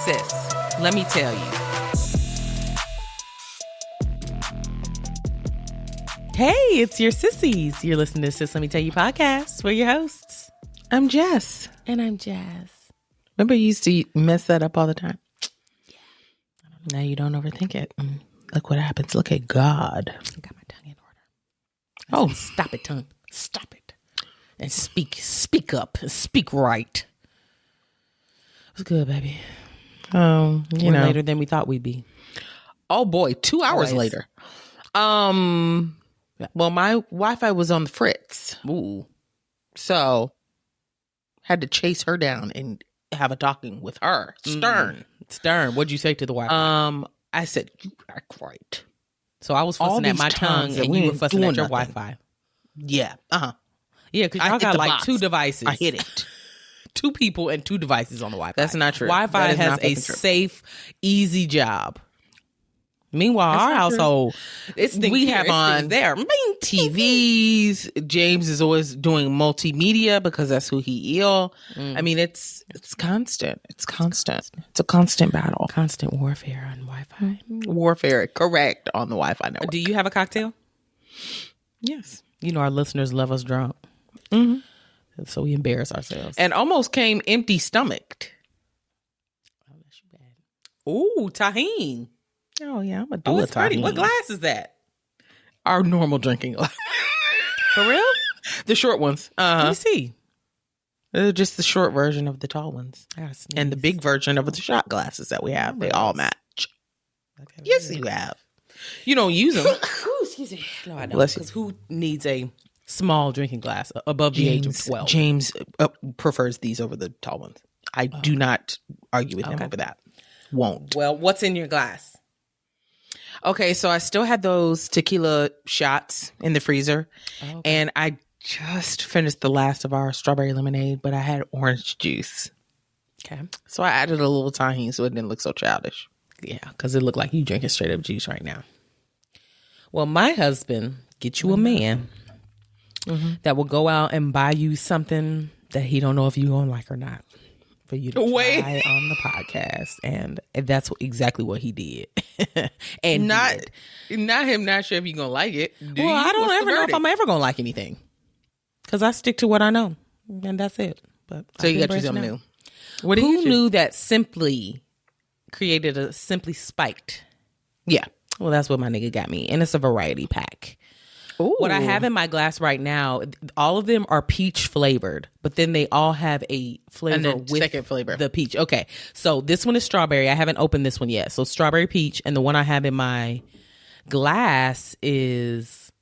sis, let me tell you. Hey, it's your sissies. You're listening to Sis Let Me Tell You podcast. We're your hosts. I'm Jess. And I'm Jazz. Remember you used to mess that up all the time? Yeah. Now you don't overthink it. Look what happens. Look at God. I got my tongue in order. Oh, Stop it, tongue. Stop it. And speak up. Speak right. It was good, baby. We're Later than we thought we'd be. Oh boy, 2 hours later. Well, my Wi-Fi was on the fritz. Ooh. So had to chase her down and have a talking with her. Stern. What'd you say to the Wi-Fi? I said, you act right. So I was fussing at my tongue and you were fussing at your Wi-Fi. Yeah. Yeah, because y'all got like box. 2 devices. I hit it. 2 people and 2 devices on the Wi-Fi. That's not true. Wi-Fi has a safe, easy job. Meanwhile, our household, we have on there TVs. James is always doing multimedia because that's who he is. I mean, it's constant. It's constant. It's a constant battle. Constant warfare on Wi-Fi. Warfare, correct, on the Wi-Fi network. Do you have a cocktail? Yes. You know our listeners love us drunk. Mm-hmm. So we embarrass ourselves. And almost came empty stomached. Oh, that's bad. Ooh, tahine. Oh, yeah. I'm going to do it's pretty. What glass is that? Our normal drinking glass. For real? The short ones. Let me see. They're just the short version of the tall ones. And the big version of the shot glasses that we have. They all match. Okay, yes, you have. You don't use them. Excuse me. No, I don't. Because who needs a small drinking glass above the age of 12? James prefers these over the tall ones. I do not argue with him over that. Won't. Well, what's in your glass? Okay, so I still had those tequila shots in the freezer. Oh, okay. And I just finished the last of our strawberry lemonade, but I had orange juice. Okay. So I added a little tahini so it didn't look so childish. Yeah, because it looked like you drinking straight up juice right now. Well, my husband, get you a man that will go out and buy you something that he don't know if you gonna like or not. For you to try on the podcast, and that's exactly what he did. And not him not sure if you're gonna like it. I don't ever know if I'm ever gonna like anything, because I stick to what I know, and that's it. But so you got you something new. What did you knew that Simply created a Simply Spiked? Yeah, well, that's what my nigga got me, and it's a variety pack. Ooh. What I have in my glass right now, all of them are peach flavored, but then they all have a flavor with second flavor. The peach. Okay, so this one is strawberry. I haven't opened this one yet. So strawberry peach, and the one I have in my glass is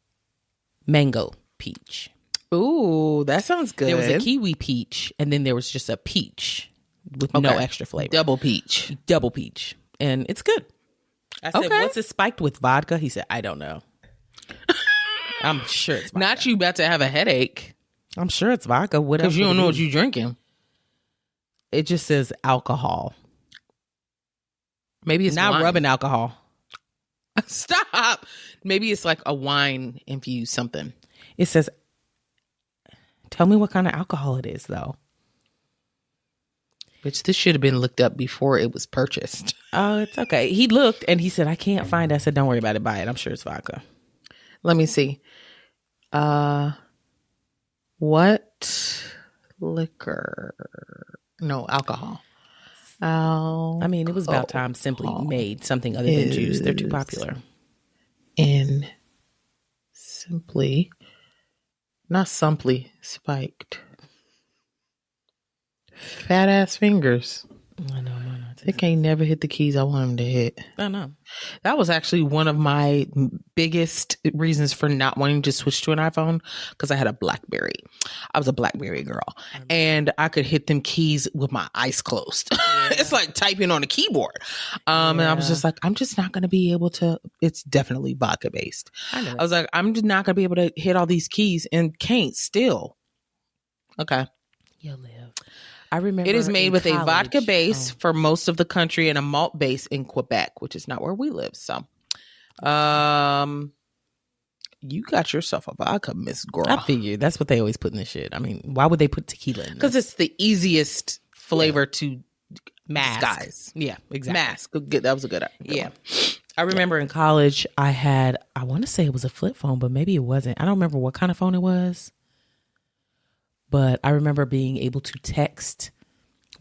mango peach. Ooh, that sounds good. There was a kiwi peach, and then there was just a peach with no extra flavor. Double peach. And it's good. I said, what's it spiked with? Vodka? He said, I don't know. I'm sure it's vodka. Not you about to have a headache. I'm sure it's vodka. Because you don't know what you're drinking. It just says alcohol. Maybe it's not wine. rubbing alcohol. Stop. Maybe it's like a wine infused something. It says, tell me what kind of alcohol it is, though. Which this should have been looked up before it was purchased. Oh, it's okay. He looked and he said, I can't find it. I said, don't worry about it. Buy it. I'm sure it's vodka. Let me see. What liquor? No, alcohol. I mean, it was about time Simply made something other than juice. They're too popular. In Simply, not Simply, Spiked. Fat ass fingers. I know. They can't never hit the keys I want them to hit. I know. That was actually one of my biggest reasons for not wanting to switch to an iPhone, because I had a BlackBerry. I was a BlackBerry girl, and I could hit them keys with my eyes closed. Yeah. It's like typing on a keyboard. And I was just like, I'm just not going to be able to. It's definitely vodka based. I was like, I'm just not going to be able to hit all these keys, and can't still. Okay. You'll live. I remember it is made with college. A vodka base for most of the country and a malt base in Quebec, which is not where we live. So, you got yourself a vodka, Miss Girl. I figured that's what they always put in this shit. I mean, why would they put tequila in this? Because it's the easiest flavor to Mask. Disguise. Yeah, exactly. Mask. Good. That was a good Yeah. one. I remember in college, I want to say it was a flip phone, but maybe it wasn't. I don't remember what kind of phone it was. But I remember being able to text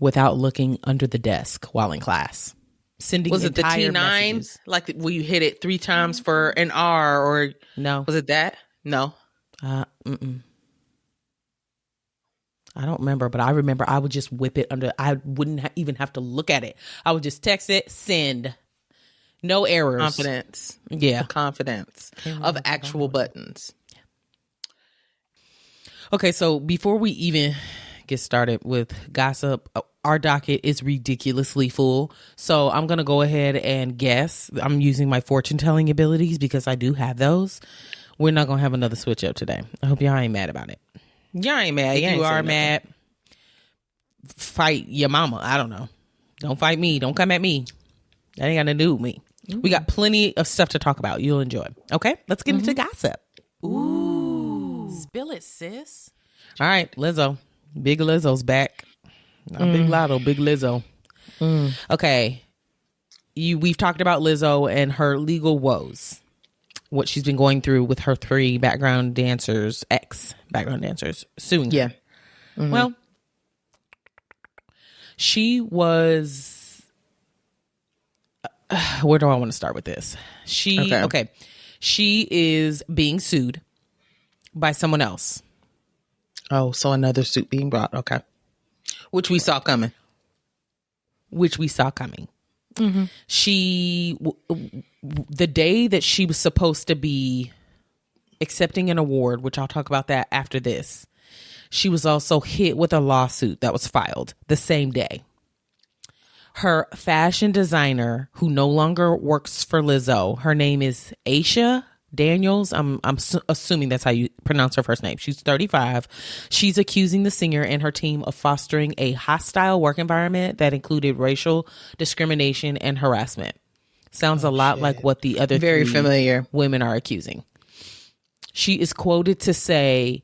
without looking under the desk while in class. Sending Was it the entire T9? messages. Like, will you hit it 3 times for an R, or No. was it that? No. Mm-mm. I don't remember, but I remember I would just whip it under. I wouldn't even have to look at it. I would just text it, send. No errors. Confidence. Yeah. The confidence of actual buttons. Okay, so before we even get started with gossip, our docket is ridiculously full. So I'm going to go ahead and guess. I'm using my fortune telling abilities because I do have those. We're not going to have another switch up today. I hope y'all ain't mad about it. Y'all ain't mad. If Y'all you ain't are saying mad, fight your mama. I don't know. Don't fight me. Don't come at me. That ain't got nothing to do with me. We got plenty of stuff to talk about. You'll enjoy. Okay, let's get into gossip. Ooh. Spill it, sis. All right, Lizzo. Big Lizzo's back. Not Big Lotto, Big Lizzo. Okay. We've talked about Lizzo and her legal woes. What she's been going through with her 3 background dancers, ex-background dancers, suing her. Yeah. Well, she was... where do I want to start with this? Okay. She is being sued by someone else. Oh, so another suit being brought. Okay. Which we saw coming. She, the day that she was supposed to be accepting an award, which I'll talk about that after this, she was also hit with a lawsuit that was filed the same day. Her fashion designer, who no longer works for Lizzo, her name is Aisha Daniels. I'm assuming that's how you pronounce her first name. She's 35. She's accusing the singer and her team of fostering a hostile work environment that included racial discrimination and harassment. Sounds a lot like what the other Very 3 familiar women are accusing. She is quoted to say,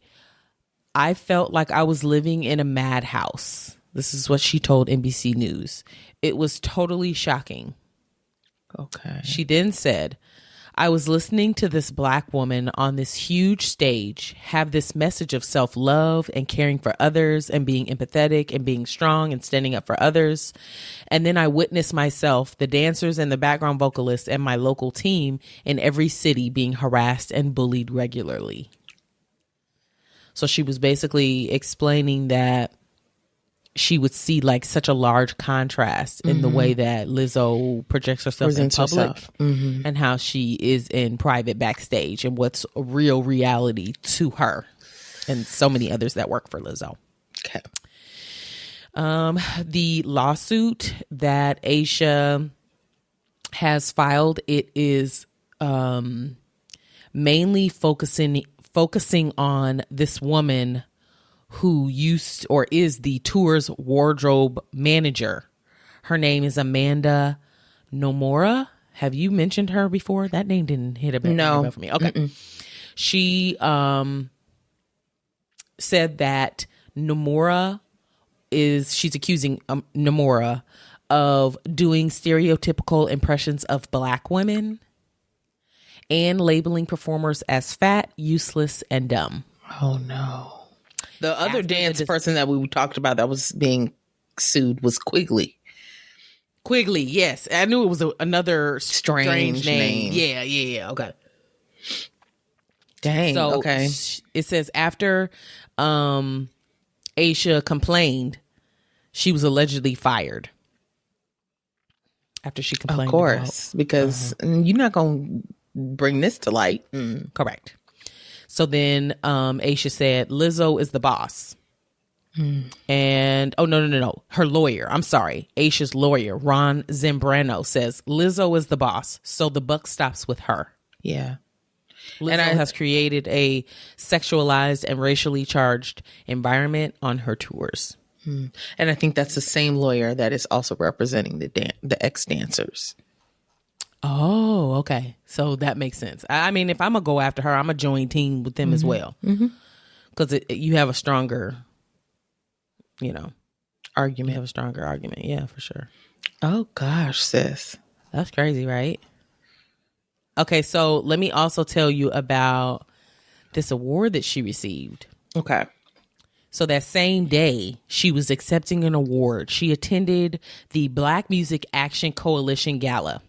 "I felt like I was living in a madhouse." This is what she told NBC News. "It was totally shocking." Okay. She then said, "I was listening to this Black woman on this huge stage have this message of self-love and caring for others and being empathetic and being strong and standing up for others. And then I witnessed myself, the dancers and the background vocalists and my local team in every city being harassed and bullied regularly." So she was basically explaining that she would see like such a large contrast in the way that Lizzo projects herself Presents in public herself. and how she is in private backstage and what's a real reality to her and so many others that work for Lizzo. Okay. The lawsuit that Aisha has filed, it is mainly focusing on this woman who used or is the tour's wardrobe manager. Her name is Amanda Nomura. Have you mentioned her before? That name didn't hit a bell for me. Okay. She said that she's accusing Nomura of doing stereotypical impressions of Black women and labeling performers as fat, useless, and dumb. Oh, no. The other dance person that we talked about that was being sued was Quigley. Quigley, yes. I knew it was another strange name. name. Yeah. Okay. Dang. So okay. it says after Aisha complained, she was allegedly fired. After she complained. Of course. Because you're not going to bring this to light. Correct. So then Aisha said, Lizzo is the boss. And, no. Her lawyer, I'm sorry. Aisha's lawyer, Ron Zambrano, says, Lizzo is the boss. So the buck stops with her. Yeah. Lizzo has created a sexualized and racially charged environment on her tours. And I think that's the same lawyer that is also representing the ex-dancers. Oh, okay. So that makes sense. I mean, if I'm going to go after her, I'm going to join team with them as well. Because you have a stronger, argument. have a stronger argument. Yeah, for sure. Oh gosh, sis. That's crazy, right? Okay, so let me also tell you about this award that she received. Okay. So that same day, she was accepting an award. She attended the Black Music Action Coalition Gala.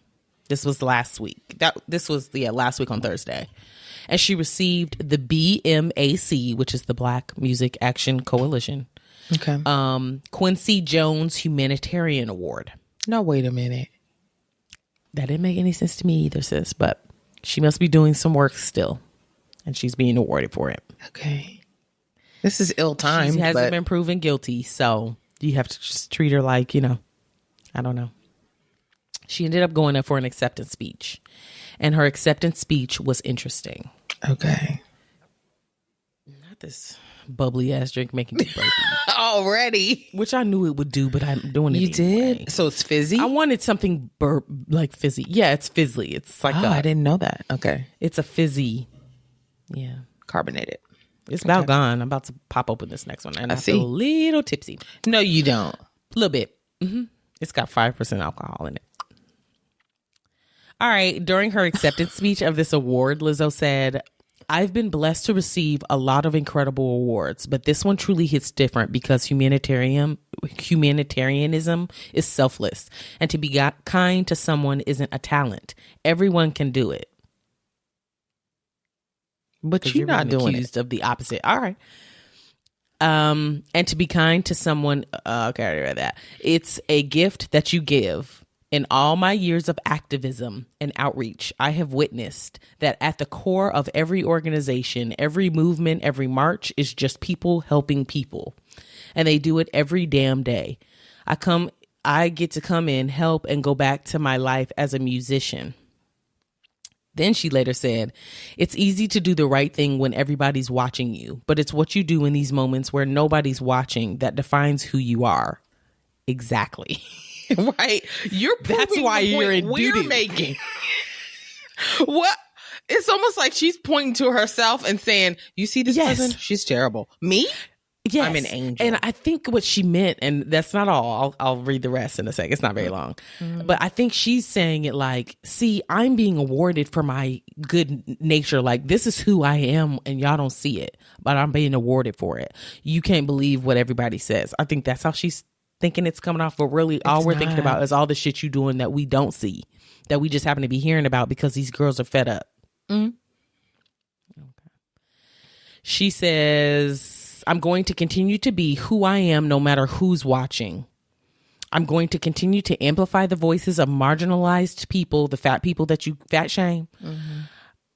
This was last week. Last week on Thursday. And she received the BMAC, which is the Black Music Action Coalition. Okay. Quincy Jones Humanitarian Award. Now, wait a minute. That didn't make any sense to me either, sis, but she must be doing some work still. And she's being awarded for it. Okay. This is ill-timed. She hasn't been proven guilty, so you have to just treat her like, I don't know. She ended up going up for an acceptance speech. And her acceptance speech was interesting. Okay. Not this bubbly ass drink making me burpy. Already. Which I knew it would do, but I'm doing it You anyway. did? So it's fizzy? I wanted something like fizzy. Yeah, it's fizzly. It's like I didn't know that. Okay. It's a fizzy. Yeah. Carbonated. It's about gone. I'm about to pop open this next one. And I feel a little tipsy. No, you don't. A little bit. Mm-hmm. It's got 5% alcohol in it. All right. During her acceptance speech of this award, Lizzo said, I've been blessed to receive a lot of incredible awards, but this one truly hits different because humanitarianism is selfless. And to be kind to someone isn't a talent. Everyone can do it. But you're not doing accused of the opposite. All right. And to be kind to someone, okay, I already read that. It's a gift that you give. In all my years of activism and outreach, I have witnessed that at the core of every organization, every movement, every march is just people helping people. And they do it every damn day. I get to come in, help, and go back to my life as a musician. Then she later said, it's easy to do the right thing when everybody's watching you, but it's what you do in these moments where nobody's watching that defines who you are. Exactly. Right? That's why you're in we're doo-doo. making. What? It's almost like she's pointing to herself and saying, you see this Yes. person? She's terrible. Me? Yes. I'm an angel. And I think what she meant, and that's not all. I'll read the rest in a second. It's not very long. But I think she's saying it like, see, I'm being awarded for my good nature. Like, this is who I am, and y'all don't see it, but I'm being awarded for it. You can't believe what everybody says. I think that's how she's thinking it's coming off. But really, all we're thinking about is all the shit you doing that we don't see, that we just happen to be hearing about because these girls are fed up. Okay. She says, I'm going to continue to be who I am no matter who's watching. I'm going to continue to amplify the voices of marginalized people, the fat people that you fat shame,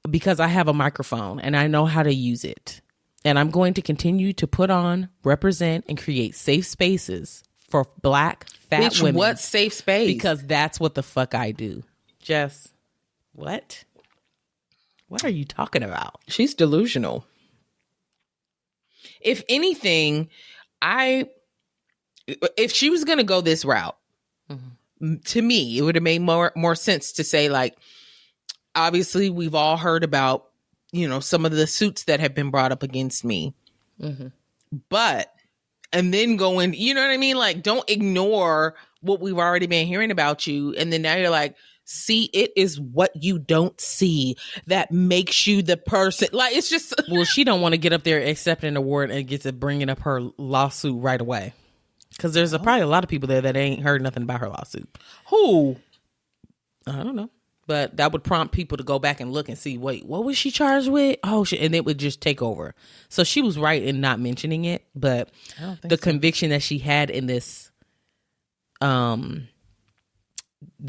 because I have a microphone and I know how to use it. And I'm going to continue to put on, represent, and create safe spaces for Black fat women. What safe space? Because that's what the fuck I do. Jess, what? What are you talking about? She's delusional. If anything, if she was going to go this route, to me, it would have made more sense to say, like, obviously we've all heard about, some of the suits that have been brought up against me, but, and then go in, you know what I mean? Like, don't ignore what we've already been hearing about you. And then now you're like, see, it is what you don't see that makes you the person. Like, it's just. Well, she don't want to get up there, accept an award, and get to bringing up her lawsuit right away. Because there's probably a lot of people there that ain't heard nothing about her lawsuit. Who? I don't know. But that would prompt people to go back and look and see, wait, what was she charged with? Oh, shit. And it would just take over. So she was right in not mentioning it. But the conviction that she had in this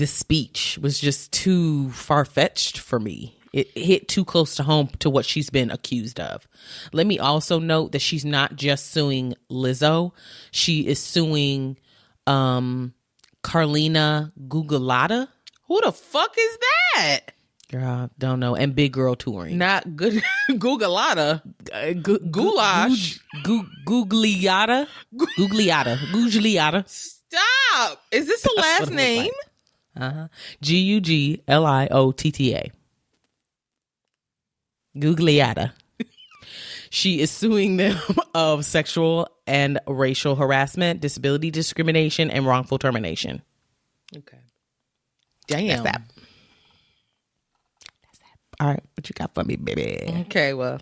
speech was just too far-fetched for me. It hit too close to home to what she's been accused of. Let me also note that she's not just suing Lizzo. She is suing Carlina Gugalata. Who the fuck is that? Girl, don't know. And Big Girl Touring. Not good. Gugalata. Goulash. Googliata. Googliata. Stop. Is this a last name? Gugliotta. Googliata. She is suing them of sexual and racial harassment, disability discrimination, and wrongful termination. Okay. Damn. That's that. All right, what you got for me, baby? Okay, well,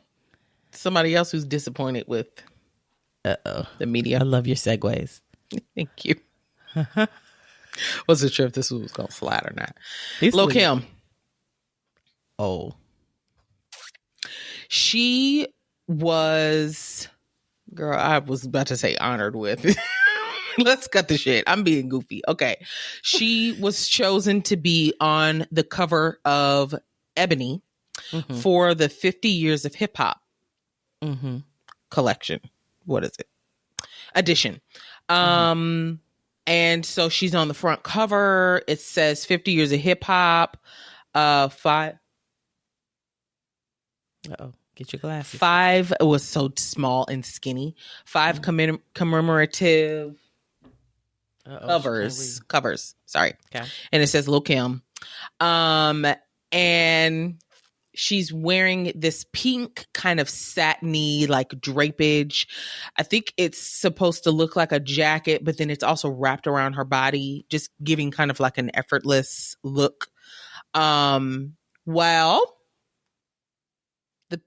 somebody else who's disappointed with the media. I love your segues. Thank you. Wasn't sure if this was going to slide or not. These Lil' were- Kim. Oh, She was, girl, I was about to say honored with. Let's cut the shit. I'm being goofy. Okay. She was chosen to be on the cover of Ebony for the 50 Years of Hip Hop collection. What is it? Edition. And so she's on the front cover. It says 50 Years of Hip Hop. Get your glasses. 5 was so small and skinny. 5 commemorative covers. Sorry. Okay. And it says Lil' Kim. And she's wearing this pink kind of satiny like drapage. I think it's supposed to look like a jacket, but then it's also wrapped around her body, just giving kind of like an effortless look. Well, the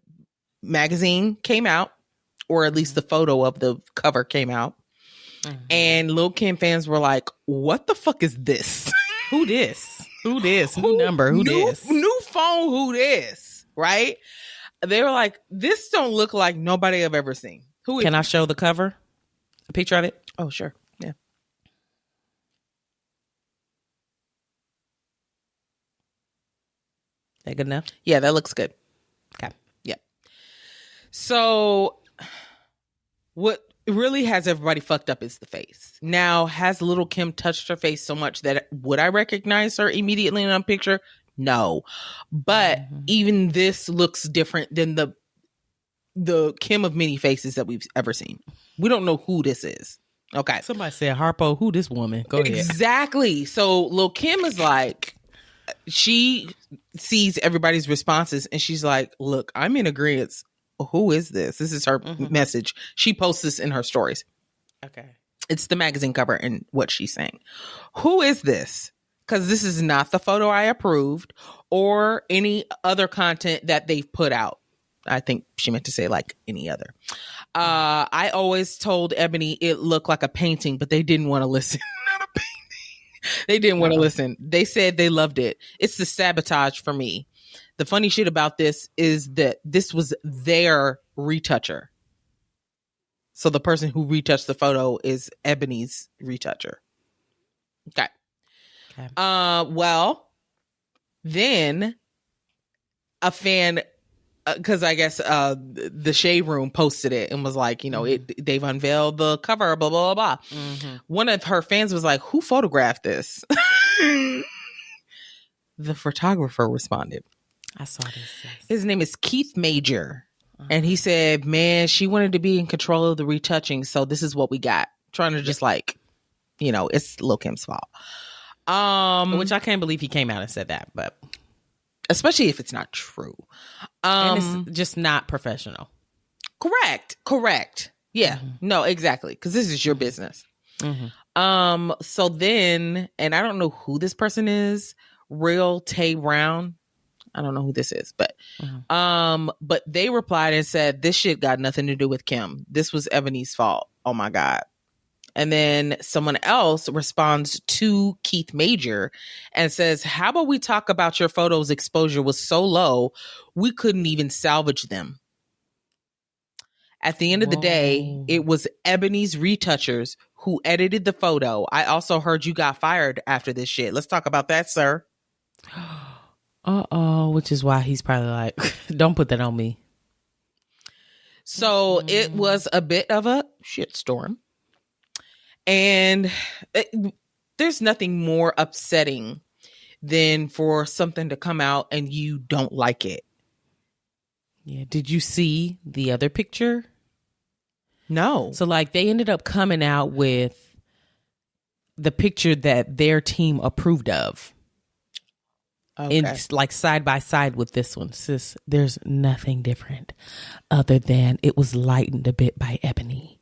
magazine came out, or at least the photo of the cover came out. And Lil' Kim fans were like, what the fuck is this? Who this? Who this? New number? Who this? New phone? Who this? Right? They were like, this don't look like nobody I've ever seen. Who is Can I show the cover? A picture of it? Oh, sure. Yeah. That good enough? Yeah, that looks good. Okay. Yeah. So what really has everybody fucked up is the face. Now, has Lil' Kim touched her face so much that would I recognize her immediately in a picture? No. But even this looks different than the Kim of many faces that we've ever seen. We don't know who this is. Okay. Somebody said, Harpo, who this woman? Go ahead. Exactly. So Lil' Kim is like, she sees everybody's responses and she's like, look, I'm in agreement. Who is this? This is her message. She posts this in her stories. Okay. It's the magazine cover and what she's saying. Who is this? Because this is not the photo I approved or any other content that they've put out. I think she meant to say like any other. I always told Ebony it looked like a painting, but they didn't want to listen. Not a painting. They didn't want to listen. They said they loved it. It's the sabotage for me. The funny shit about this is that this was their retoucher. So the person who retouched the photo is Ebony's retoucher. Okay. Well, then a fan, because I guess the Shade Room posted it and was like, you know, they've unveiled the cover, blah, blah, blah, blah. One of her fans was like, who photographed this? The photographer responded. I saw this. Yes. His name is Keith Major. And he said, man, she wanted to be in control of the retouching. So this is what we got. Trying to just like, you know, it's Lil' Kim's fault. Which I can't believe he came out and said that, but especially if it's not true. and it's just not professional. Correct. Yeah, no, exactly. Because this is your business. So then, and I don't know who this person is, Real Tay Brown. I don't know who this is, but they replied and said, this shit got nothing to do with Kim. This was Ebony's fault. Oh my God. And then someone else responds to Keith Major and says, how about we talk about your photos exposure was so low, we couldn't even salvage them. At the end of the day, it was Ebony's retouchers who edited the photo. I also heard you got fired after this shit. Let's talk about that, sir. Which is why he's probably like, don't put that on me. So it was a bit of a shitstorm. And there's nothing more upsetting than for something to come out and you don't like it. Yeah. Did you see the other picture? No. So like they ended up coming out with the picture that their team approved of. And it's like side by side with this one, sis. There's nothing different other than it was lightened a bit by Ebony.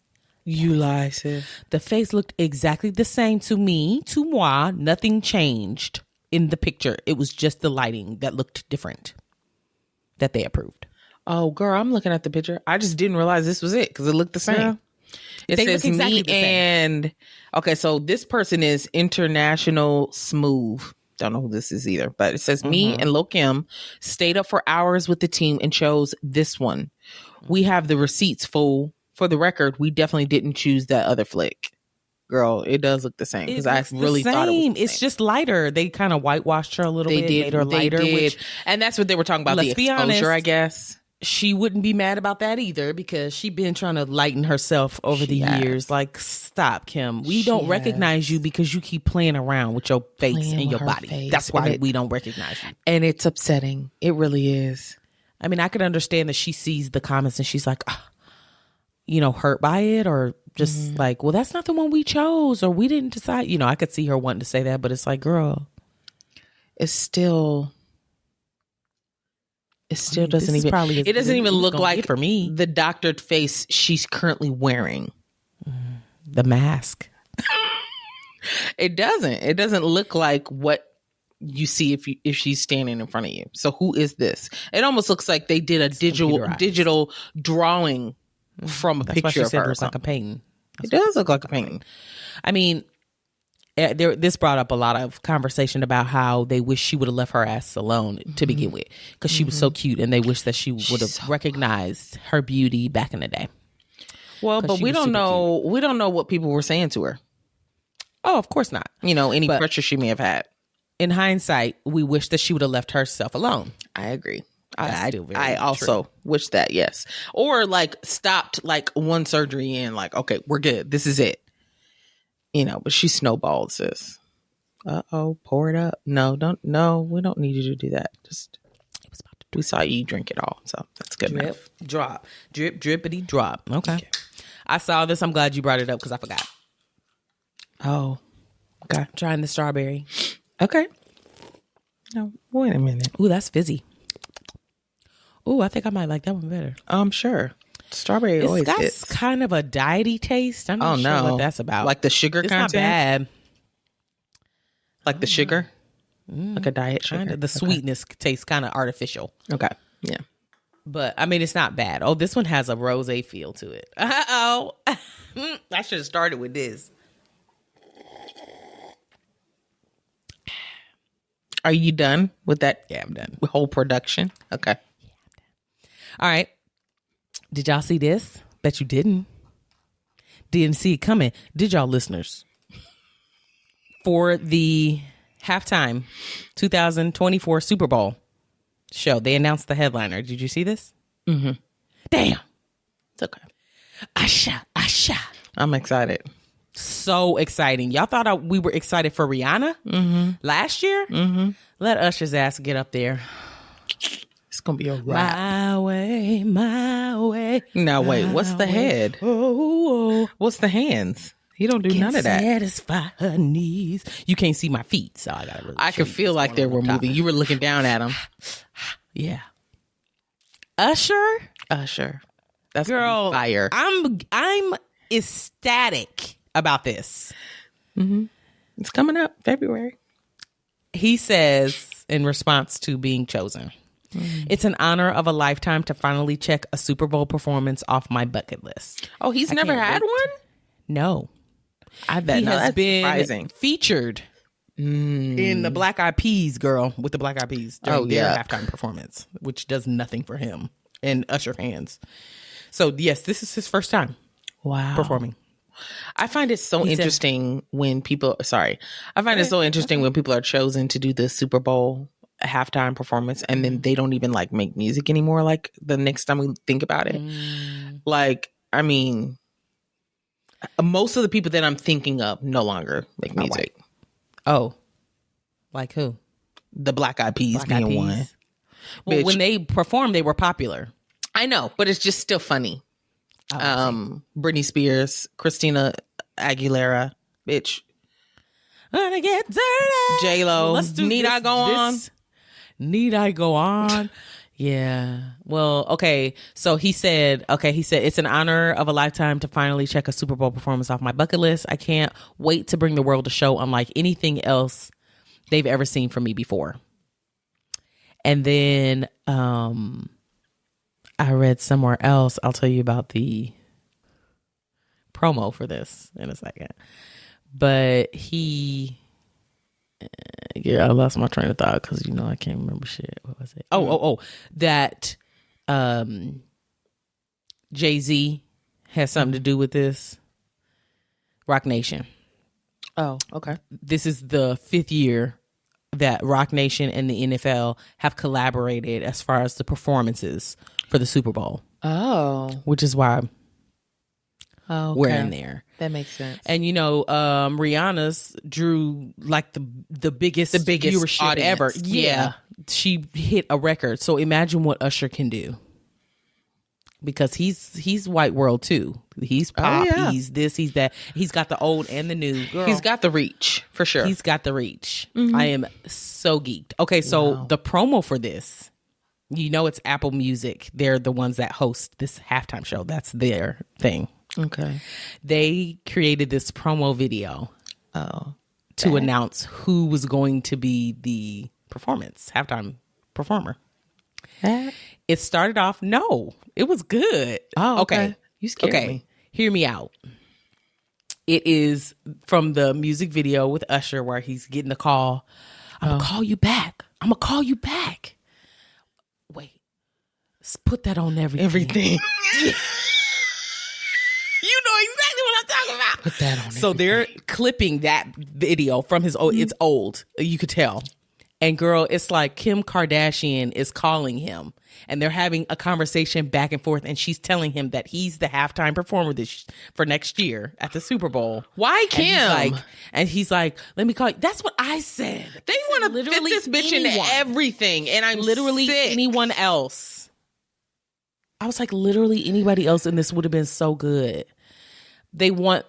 You lie, sis. The face looked exactly the same to me, to moi. Nothing changed in the picture. It was just the lighting that looked different that they approved. Oh, girl, I'm looking at the picture. I just didn't realize this was it because it looked the same. Yeah. It says me and... Okay, so this person is International Smooth. Don't know who this is either, but it says me and Lil Kim stayed up for hours with the team and chose this one. We have the receipts, fool. For the record, we definitely didn't choose that other flick. Girl, it does look the same because I really thought it was the same. It's just lighter. They kind of whitewashed her a little bit. Made her lighter. Which, and that's what they were talking about, the exposure, honest, I guess. She wouldn't be mad about that either because she been trying to lighten herself over the years. Like, stop, Kim. We don't recognize you because you keep playing around with your face and your body. That's why we don't recognize you. And it's upsetting. It really is. I mean, I could understand that she sees the comments and she's like, hurt by it, or just like, well, that's not the one we chose, or we didn't decide. I could see her wanting to say that, but it's like, girl, it still doesn't even look like for me the doctored face she's currently wearing. The mask. It doesn't look like what you see if she's standing in front of you. So who is this? It almost looks like they did a digital drawing from a picture of her. It looks like a painting. It does look like a painting. I mean, this brought up a lot of conversation about how they wish she would have left her ass alone to begin with because she was so cute, and they wish that she would have recognized her beauty back in the day. Well, but we don't know. We don't know what people were saying to her. Oh, of course not. Any pressure she may have had. In hindsight, we wish that she would have left herself alone. I agree. I also wish that, yes. Or stopped one surgery in, okay, we're good. This is it. But she snowballed, sis. Pour it up. No, we don't need you to do that. We saw you drink it all, so that's good enough. Drop. Drip, drippity, drop. Okay. I saw this. I'm glad you brought it up because I forgot. Oh, okay. Trying the strawberry. Okay. No, wait a minute. Ooh, that's fizzy. Ooh, I think I might like that one better. I'm sure. Strawberry always got hits. Kind of a diety taste. I'm not sure what that's about. Like the sugar content? It's not bad. Like the sugar? Like a diet sugar? Kind of. The sweetness tastes kind of artificial. Okay. Yeah. But, I mean, it's not bad. Oh, this one has a rosé feel to it. Uh-oh. I should have started with this. Are you done with that? Yeah, I'm done. Whole production? Okay. Yeah, I'm done. All right. Did y'all see this? Bet you didn't. Didn't see it coming. Did y'all, listeners? For the halftime 2024 Super Bowl show, they announced the headliner. Did you see this? Mm-hmm. Damn. It's okay. Usher. I'm excited. So exciting. Y'all thought we were excited for Rihanna last year? Mm-hmm. Let Usher's ass get up there. It's going to be a wrap. My way, my way. Now, wait, what's the head? Oh. What's the hands? He don't do none of that. Satisfy her needs. You can't see my feet, so I got to really I could feel like they were moving. You were looking down at them. Yeah. Usher. That's girl, fire. I'm ecstatic about this. Mm-hmm. It's coming up February. He says in response to being chosen, it's an honor of a lifetime to finally check a Super Bowl performance off my bucket list. Oh, he's never had one? No. I bet he has been surprising. Featured in the Black Eyed Peas, girl, with the Black Eyed Peas during their halftime performance, which does nothing for him and Usher fans. So, yes, this is his first time performing. I find it so interesting when people, when people are chosen to do the Super Bowl halftime performance and then they don't even make music anymore. Like the next time we think about it, I mean, most of the people that I'm thinking of no longer make music. Oh, like who? The Black Eyed Peas being one. Well, when they performed, they were popular. I know, but it's just still funny. Britney Spears, Christina Aguilera, bitch. Wanna get dirty. J-Lo. Let's do Need I go on? Need I go on? Yeah. Well, okay. So he said, it's an honor of a lifetime to finally check a Super Bowl performance off my bucket list. I can't wait to bring the world a show unlike anything else they've ever seen from me before. And then I read somewhere else. I'll tell you about the promo for this in a second. But I lost my train of thought because I can't remember shit. What was it? That Jay-Z has something to do with this. Rock Nation. Oh, okay. This is the 5th year that Rock Nation and the NFL have collaborated as far as the performances for the Super Bowl. Oh. Which is why okay. we're in there. That makes sense. And Rihanna's drew like the biggest viewership audience ever. Yeah. She hit a record. So imagine what Usher can do. Because he's white world too. He's pop, he's this, he's that. He's got the old and the new. Girl. He's got the reach, for sure. He's got the reach. Mm-hmm. I am so geeked. Okay, so the promo for this, it's Apple Music. They're the ones that host this halftime show. That's their thing. Okay. They created this promo video to announce who was going to be the halftime performer. It started off, it was good. Oh, okay. You scared me. Hear me out. It is from the music video with Usher where he's getting the call. I'm going to call you back. I'm going to call you back. Wait. Put that on everything. You know exactly what I'm talking about. Put that on. So they're clipping that video from his old. It's old. You could tell. And girl, it's like Kim Kardashian is calling him, and they're having a conversation back and forth, and she's telling him that he's the halftime performer for next year at the Super Bowl. Why Kim? And he's like, let me call you. That's what I said. They want to fit this bitch into everything, and I'm literally sick. Anyone else. I was like, literally anybody else in this would have been so good. They want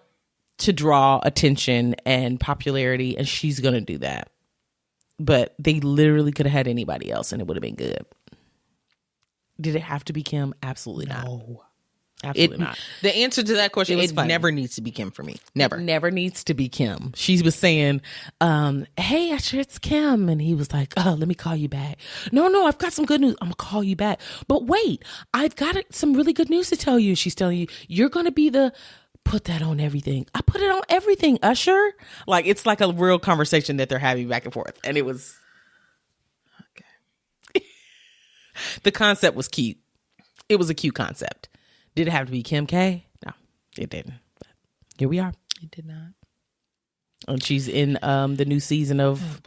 to draw attention and popularity, and she's going to do that. But they literally could have had anybody else and it would have been good. Did it have to be Kim? Absolutely not. No. Absolutely not. The answer to that question, it never needs to be Kim for me. Never. It never needs to be Kim. She was saying, hey, Usher, it's Kim. And he was like, let me call you back. No, I've got some good news. I'm going to call you back. But wait, I've got some really good news to tell you. She's telling you, you're going to be put that on everything. I put it on everything, Usher. Like, it's like a real conversation that they're having back and forth. And it was, okay. The concept was cute. It was a cute concept. Did it have to be Kim K? No, it didn't. But here we are. It did not. And she's in the new season of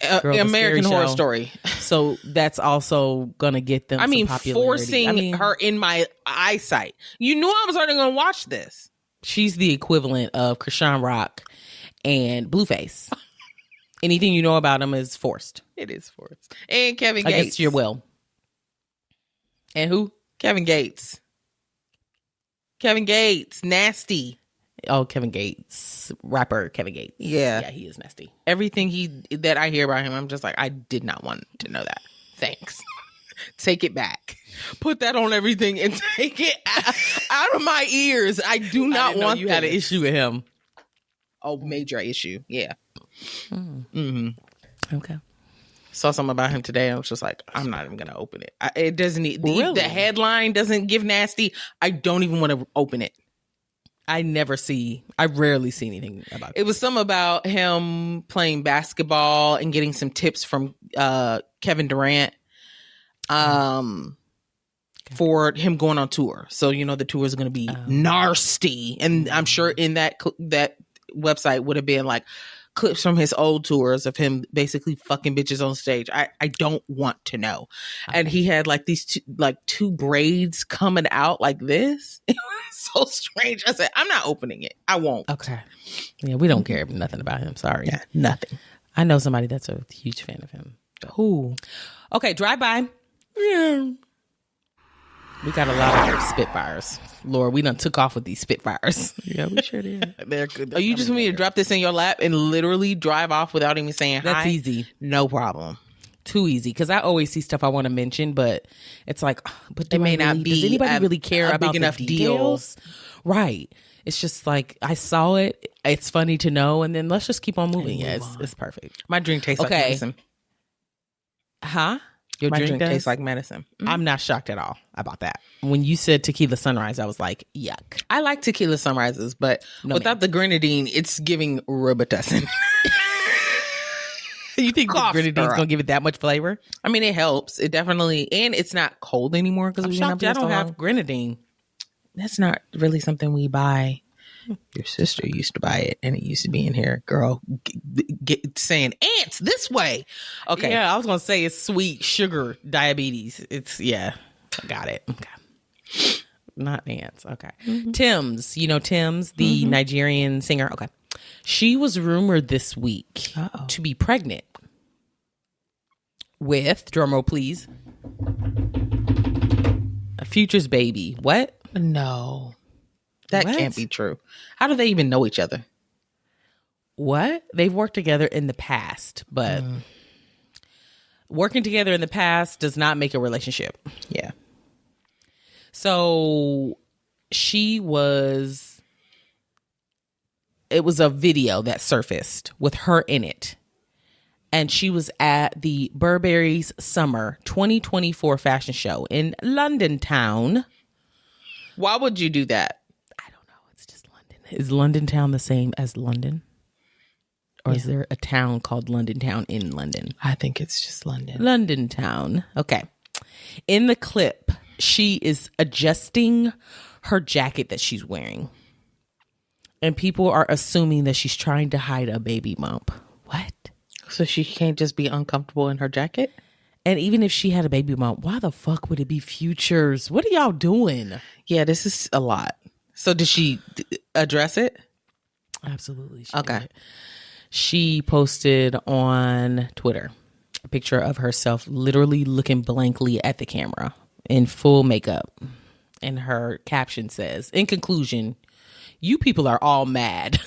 American Horror Story. So that's also gonna get them. Some forcing her in my eyesight. You knew I was already gonna watch this. She's the equivalent of Krishan Rock and Blueface. Anything you know about them is forced. It is forced. And Kevin Gates. Against your will. And who? Kevin Gates. Kevin Gates. Nasty. Oh, Kevin Gates. Rapper Kevin Gates. Yeah. Yeah, he is nasty. Everything that I hear about him, I'm just like, I did not want to know that. Thanks. Take it back. Put that on everything and take it out of my ears. I do not want you had an issue with him. Oh, major issue. Yeah. Mm-hmm. Okay. Saw something about him today. I was just like, I'm not even going to open it. It doesn't need, really? The headline doesn't give nasty. I don't even want to open it. I rarely see anything about it. It was some about him playing basketball and getting some tips from Kevin Durant for him going on tour. So, the tour is going to be nasty. And I'm sure in that website would have been like clips from his old tours of him basically fucking bitches on stage. I don't want to know. Okay. And he had like these two braids coming out like this. It was so strange. I said, I'm not opening it. I won't. Okay. Yeah, we don't care nothing about him. Sorry. Yeah, nothing. I know somebody that's a huge fan of him. Who? Okay, drive by. Yeah. We got a lot of Spitfires. Lord, we done took off with these Spitfires. Yeah, we sure did. They're good. Oh, you just want me to drop this in your lap and literally drive off without even saying hi? That's easy. No problem. too easy because I always see stuff I want to mention, but it's like, but It may not be Does anybody really care a about big the enough deal. details? Right. It's just like I saw it. It's funny to know, and then let's just keep on moving. Yeah, it's perfect. My drink tastes like medicine. Huh? Your My drink does? tastes like medicine. I'm not shocked at all about that. When you said tequila sunrise, I was like, yuck. I like tequila sunrises, but without the grenadine, it's giving Robitussin. You think the grenadine's gonna give it that much flavor? I mean, it helps. It definitely, and it's not cold anymore because I'm we shocked I don't have grenadine. That's not really something we buy. Your sister used to buy it, and it used to be in here, girl, saying ants this way. Okay, yeah, I was gonna say it's sweet sugar diabetes. It's I got it. Okay, not ants. Okay, Tems. You know Tems, the Nigerian singer. Okay, she was rumored this week to be pregnant with, drumroll please, a Future's baby. What? No. That What? can't be true. How do they even know each other? What? They've worked together in the past, but working together in the past does not make a relationship. Yeah. So it was a video that surfaced with her in it. And she was at the Burberry's Summer 2024 fashion show in London town. Why would you do that? I don't know. It's just London. Is London town the same as London? Or is there a town called London town in London? I think it's just London. London town. Okay. In the clip, she is adjusting her jacket that she's wearing. And people are assuming that she's trying to hide a baby bump. What? So she can't just be uncomfortable in her jacket? And even if she had a baby bump, why the fuck would it be Futures? What are y'all doing? Yeah, this is a lot. So did she address it? Absolutely. Okay. Did. She posted on Twitter a picture of herself literally looking blankly at the camera in full makeup. And her caption says, in conclusion, you people are all mad.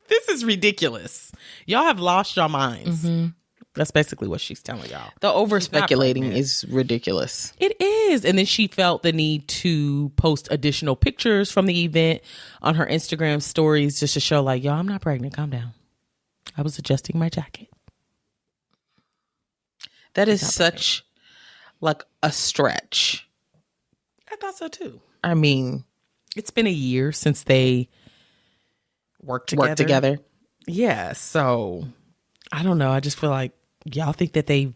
This is ridiculous. Y'all have lost your minds. That's basically what she's telling y'all. The over speculating is ridiculous. It is. And then she felt the need to post additional pictures from the event on her Instagram stories just to show like, y'all, I'm not pregnant. Calm down. I was adjusting my jacket. That is such like a stretch. I thought so too. I mean, it's been a year since they worked together. Yeah. So I don't know. I just feel like y'all think that they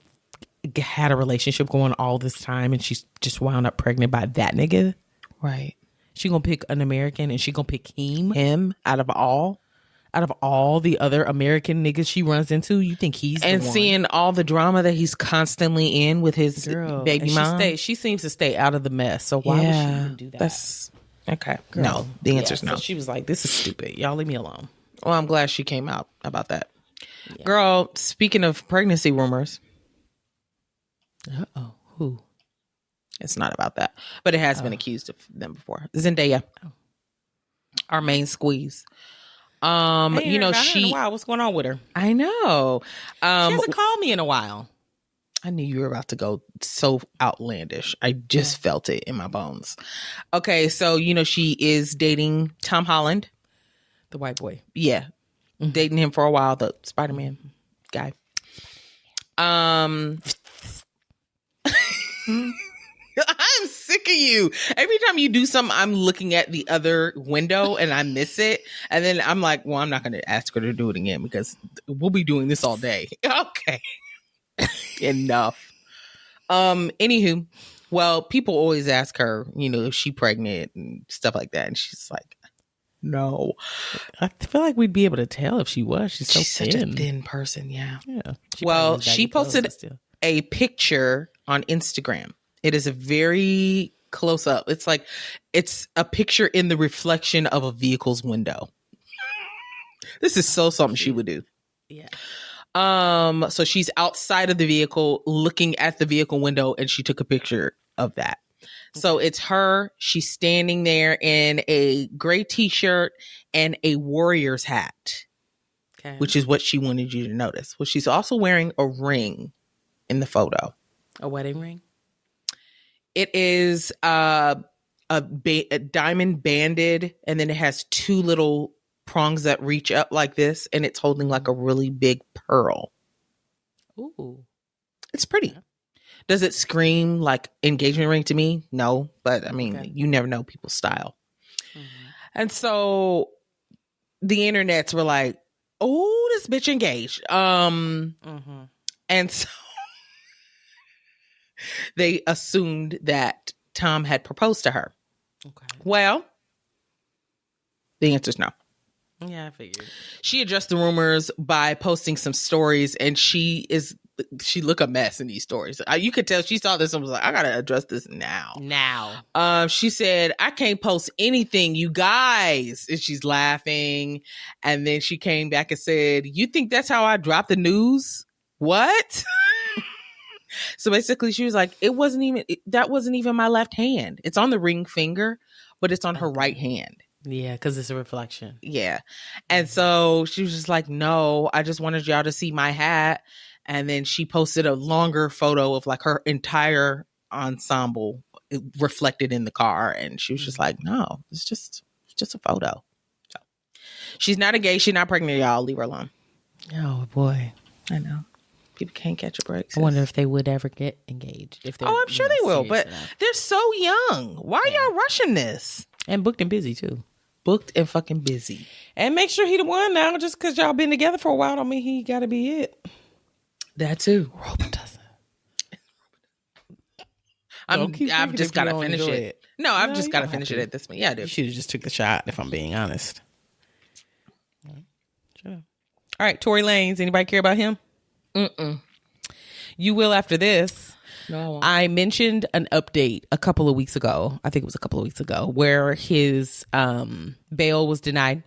had a relationship going all this time and she's just wound up pregnant by that nigga. Right. She gonna pick an American and she gonna pick him out of all the other American niggas she runs into. You think he's the one. Seeing all the drama that he's constantly in with his baby mom. She seems to stay out of the mess. So why would she even do that? That's okay. Girl. No, the answer's no. So she was like, this is stupid. Y'all leave me alone. Well, I'm glad she came out about that. Yeah. Girl, speaking of pregnancy rumors. Uh-oh. Who? It's not about that. But it has been accused of them before. Zendaya. Our main squeeze. You know, wow, what's going on with her? I know. She hasn't called me in a while. I knew you were about to go so outlandish. I just felt it in my bones. Okay, so you know she is dating Tom Holland, the white boy. Yeah, dating him for a while. The Spider-Man guy. I'm sick of you. Every time you do something, I'm looking at the other window and I miss it. And then I'm like, well, I'm not going to ask her to do it again because we'll be doing this all day. Okay. Enough. Anywho, well, people always ask her, you know, if she pregnant and stuff like that. And she's like, no. I feel like we'd be able to tell if she was. She's such a thin person. Yeah. Well, she posted a picture on Instagram. It is a very close up. It's like it's a picture in the reflection of a vehicle's window. This is so something she would do. Yeah. So she's outside of the vehicle looking at the vehicle window and she took a picture of that. So it's her. She's standing there in a gray t-shirt and a Warriors hat. Okay. which is what she wanted you to notice. Well, she's also wearing a ring in the photo. A wedding ring? It is a diamond banded, and then it has two little prongs that reach up like this, and it's holding like a really big pearl. Ooh. It's pretty. Does it scream like engagement ring to me? No, but I mean, you never know people's style. And so the internets were like, oh, this bitch engaged. And so they assumed that Tom had proposed to her. Okay. Well, the answer's no. Yeah, I figured. She addressed the rumors by posting some stories, and she look a mess in these stories. You could tell she saw this and was like, I gotta address this now. She said, I can't post anything, you guys. And she's laughing. And then she came back and said, you think that's how I dropped the news? What? So basically she was like, that wasn't even my left hand. It's on the ring finger, but it's on her right hand. Yeah, because it's a reflection. Yeah. And so she was just like, no, I just wanted y'all to see my hat. And then she posted a longer photo of like her entire ensemble reflected in the car. And she was just like, no, it's just a photo. So she's not engaged. She's not pregnant, y'all. Leave her alone. Oh, boy. I know. People can't catch a break. I wonder if they would ever get engaged. I'm sure they will. But they're so young. Why are y'all rushing this? And booked and busy, too. Booked and fucking busy. And make sure he the one now. Just because y'all been together for a while don't mean he got to be it. That too. Robin doesn't. I've just got to finish it. No, I've just got to finish it at this point. Yeah, I do. You should have just took the shot, if I'm being honest. Sure. All right, Tory Lanez. Anybody care about him? Mm-mm. You will after this. No, I won't. I mentioned an update a couple of weeks ago. I think it was a couple of weeks ago, where his bail was denied.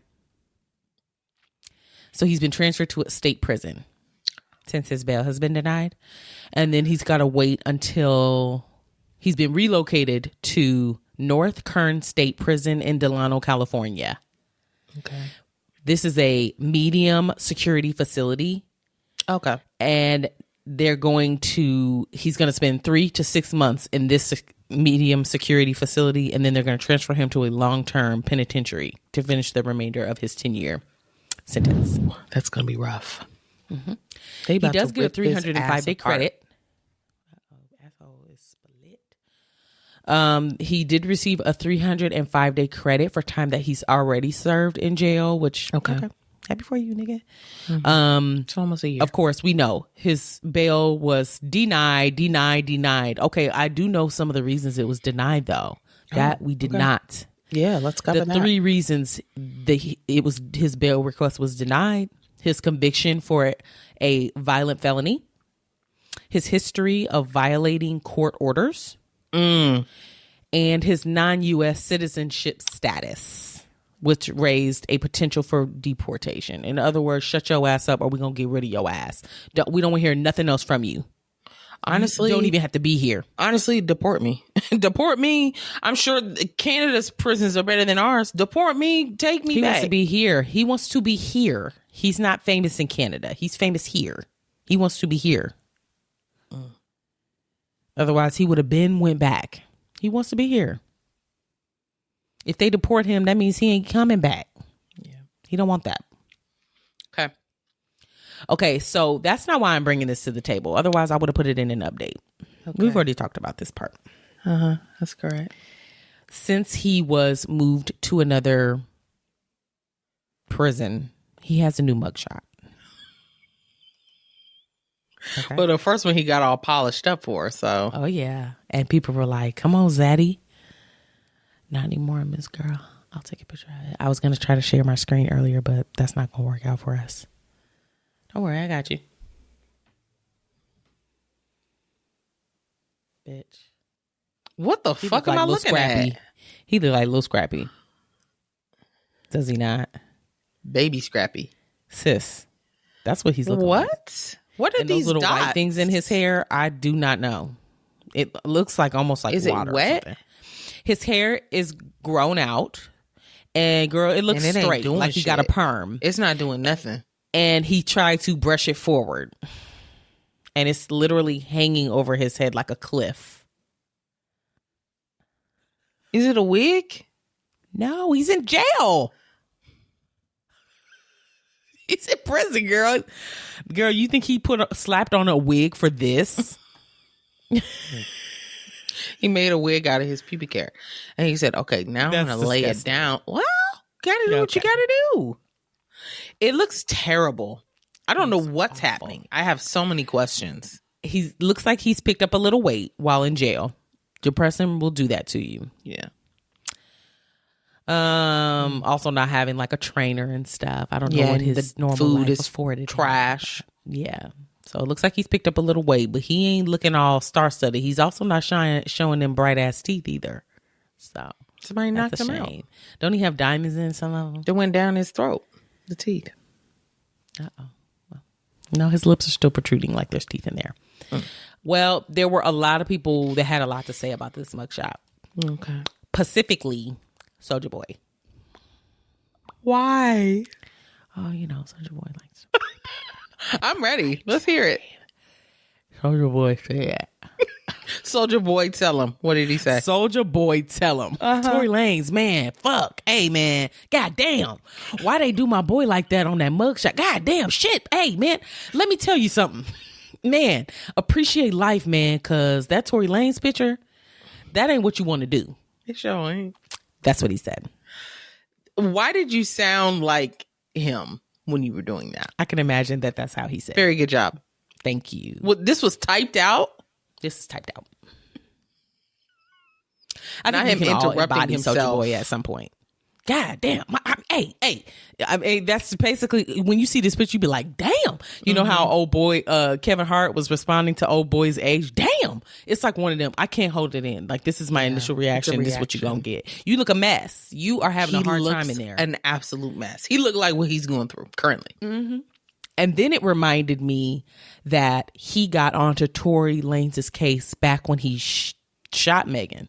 So he's been transferred to a state prison since his bail has been denied. And then he's got to wait until he's been relocated to North Kern State Prison in Delano, California. Okay. This is a medium security facility. Okay. And he's going to spend 3 to 6 months in this medium security facility. And then they're going to transfer him to a long-term penitentiary to finish the remainder of his 10-year sentence. That's going to be rough. Mm-hmm. He does get a 305-day credit. Asshole is split. He did receive a 305-day credit for time that he's already served in jail, which, okay. Happy for you, nigga. Mm-hmm. It's almost a year. Of course, we know his bail was denied. Okay, I do know some of the reasons it was denied, though. That we did not. Yeah, let's cover that. The 3 reasons his bail request was denied: his conviction for a violent felony, his history of violating court orders, and his non-U.S. citizenship status, which raised a potential for deportation. In other words, shut your ass up or we're going to get rid of your ass. We don't want to hear nothing else from you. Honestly, you don't even have to be here. Honestly, deport me. Deport me. I'm sure Canada's prisons are better than ours. Deport me. Take me back. He wants to be here. He wants to be here. He's not famous in Canada. He's famous here. He wants to be here. Otherwise, he would have went back. He wants to be here. If they deport him, that means he ain't coming back. Yeah. He don't want that. Okay, so that's not why I'm bringing this to the table. Otherwise, I would have put it in an update. Okay. We've already talked about this part. That's correct. Since he was moved to another prison, he has a new mugshot. Okay. Well, the first one he got all polished up for, so. Oh, yeah. And people were like, come on, Zaddy. Not anymore, Miss Girl. I'll take a picture of it. I was going to try to share my screen earlier, but that's not going to work out for us. Don't worry, I got you. Bitch. What the fuck am I looking at? He look like Lil Scrappy. Does he not? Baby Scrappy. Sis. That's what he's looking like. What are these little dots? white things in his hair? I do not know. It looks like almost like water. Is it wet? His hair is grown out. And girl, it looks straight. Like he got a perm. It's not doing nothing. and he tried to brush it forward. And it's literally hanging over his head like a cliff. Is it a wig? No, he's in jail. He's in prison, girl. Girl, you think he slapped on a wig for this? He made a wig out of his pubic hair. And he said, okay, now I'm going to lay it down. Well, gotta do what you gotta do. It looks terrible. I don't know what's happening. I have so many questions. He looks like he's picked up a little weight while in jail. Depression will do that to you. Yeah. Also not having like a trainer and stuff. I don't know what his normal food life is afforded. Trash. Yeah. So it looks like he's picked up a little weight, but he ain't looking all star-studded. He's also not showing them bright-ass teeth either. So somebody knocked him out. Don't he have diamonds in some of them? They went down his throat. The teeth. Uh-oh. Well, no, his lips are still protruding like there's teeth in there. Well, there were a lot of people that had a lot to say about this mugshot. Okay. Specifically, Soulja Boy. Why? Oh, Soulja Boy likes. I'm ready. Let's hear it. Soulja Boy said. Soulja Boy, tell him. What did he say? Soulja Boy, tell him. Tory Lanez, man, fuck. Hey, man, goddamn. Why they do my boy like that on that mugshot? Goddamn shit. Hey, man, let me tell you something. Man, appreciate life, man, because that Tory Lanez picture, that ain't what you want to do. It sure ain't. That's what he said. Why did you sound like him when you were doing that? I can imagine that's how he said. Very good job. Thank you. Well, this was typed out? This is typed out. Not him interrupting himself. Soulja Boy at some point. God damn. Hey. I mean, that's basically when you see this picture, you be like, damn. You know how old boy Kevin Hart was responding to old boy's age? Damn. It's like one of them. I can't hold it in. Like, this is my initial reaction. This is what you're going to get. You look a mess. You are having a hard time in there. An absolute mess. He looked like what he's going through currently. Mm-hmm. And then it reminded me that he got onto Tory Lanez's case back when he shot Megan.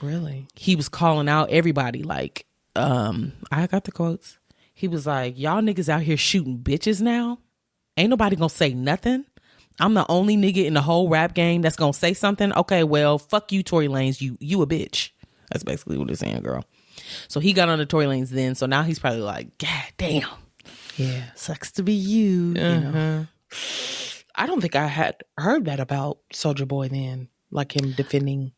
Really? He was calling out everybody like, I got the quotes. He was like, y'all niggas out here shooting bitches now? Ain't nobody gonna say nothing? I'm the only nigga in the whole rap game that's gonna say something? Okay, well, fuck you, Tory Lanez. You a bitch. That's basically what he's saying, girl. So he got on the Tory Lanez then. So now he's probably like, God damn. Yeah. Sucks to be you. I don't think I had heard that about Soulja Boy then. Like him defending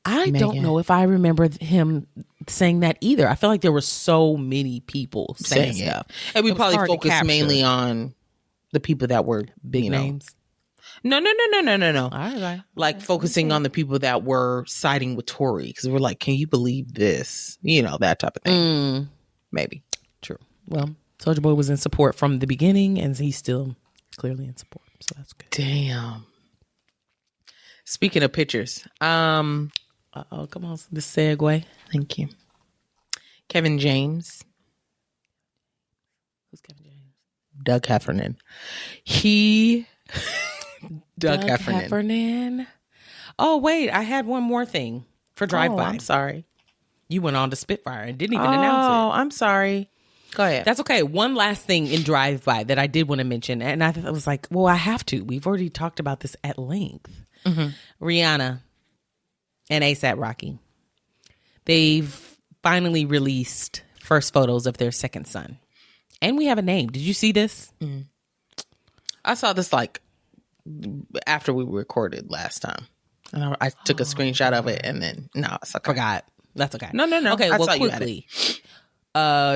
I Megan. don't know if I remember him saying that either. I feel like there were so many people saying stuff. And we probably focused mainly on the people that were big names. No. All right. Like focusing on the people that were siding with Tory. Because we're like, can you believe this? That type of thing. Maybe. True. Well, Soulja Boy was in support from the beginning and he's still clearly in support. So that's good. Damn. Speaking of pictures. Uh-oh, come on. This segue. Thank you. Kevin James. Who's Kevin James? Doug Heffernan. Doug Heffernan. Oh, wait. I had one more thing for drive-by. I'm sorry. You went on to Spitfire and didn't even announce it. Oh, I'm sorry. Go ahead. That's okay. One last thing in drive-by that I did want to mention. And I was like, well, I have to. We've already talked about this at length. Rihanna and A$AP Rocky. They've finally released first photos of their second son. And we have a name. Did you see this? I saw this like after we recorded last time. And I took a screenshot of it and then, it's okay. Forgot. That's okay. No. Okay, I well, saw quickly.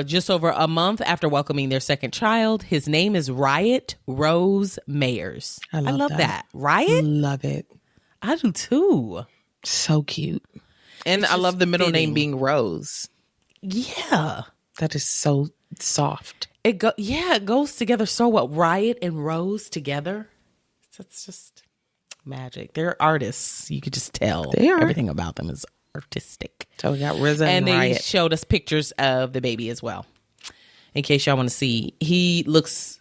Just over a month after welcoming their second child, his name is Riot Rose Mayers. I love that. Riot? Love it. I do too. So cute. And I love the middle name being Rose. Yeah. That is so soft. It goes together so well. Riot and Rose together. That's just magic. They're artists. You could just tell. They are. Everything about them is artistic. So we got RZA and they Riot. showed us pictures of the baby as well. In case y'all want to see. He looks,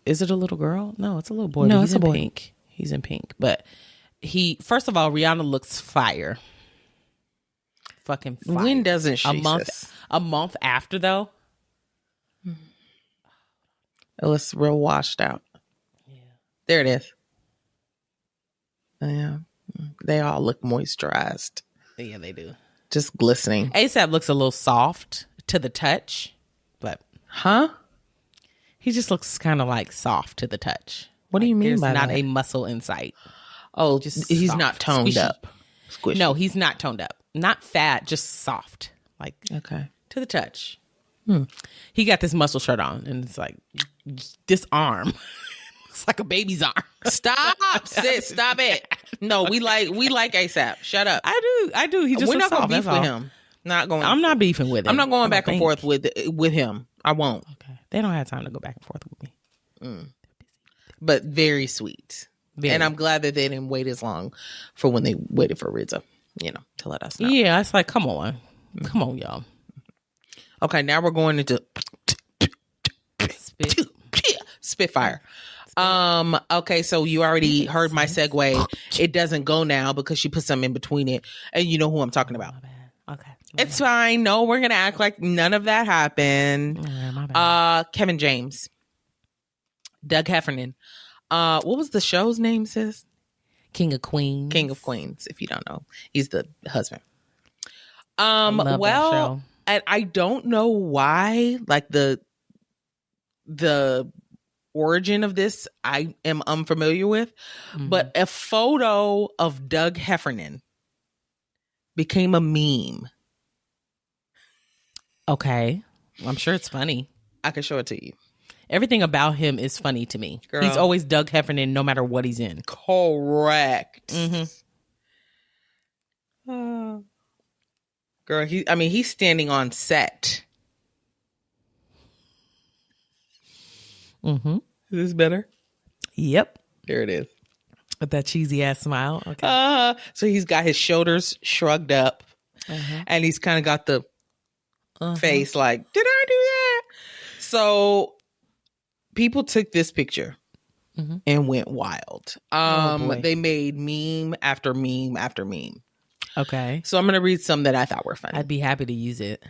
is it a little girl? No, it's a little boy. No, it's a boy. Pink. He's in pink. But first of all, Rihanna looks fire. Fucking fire. When doesn't she? A month after though. It looks real washed out. Yeah. There it is. Yeah. They all look moisturized. Yeah, they do. Just glistening. ASAP looks a little soft to the touch, but he just looks kind of like soft to the touch. What do you mean There's by not that? a muscle in sight. Oh, Just he's soft, not toned squishy. up. Squishy. No, he's not toned up. Not fat, just soft. Like Okay. to the touch. He got this muscle shirt on and it's like this arm. It's like a baby's arm. Stop, sis. Stop it. No, we like ASAP. Shut up. I do. He just We're looks not soft, gonna beef that's with all. him. Not going. I'm not beefing with him. I'm not going back and think. forth with him. I won't. Okay. They don't have time to go back and forth with me. But very sweet. Very. And I'm glad that they didn't wait as long for when they waited for Rizzo, to let us know. Yeah, it's like, come on. Come on, y'all. Okay, now we're going into Spitfire. Okay, so you already heard my segue. It doesn't go now because she put something in between it. And you know who I'm talking about. My bad. Okay. It's fine. No, we're gonna act like none of that happened. My bad. Kevin James. Doug Heffernan. What was the show's name, sis? King of Queens. King of Queens, if you don't know. He's the husband. love that show. And I don't know why, like the origin of this I am unfamiliar with, but a photo of Doug Heffernan became a meme. Okay. I'm sure it's funny. I can show it to you. Everything about him is funny to me. Girl. He's always Doug Heffernan no matter what he's in. Correct. Girl, he's standing on set. Mm-hmm. Is this better? Yep. There it is. With that cheesy ass smile. Okay. So he's got his shoulders shrugged up, and he's kind of got the face like, did I do that? So people took this picture and went wild. They made meme after meme after meme. Okay. So I'm going to read some that I thought were funny. I'd be happy to use it.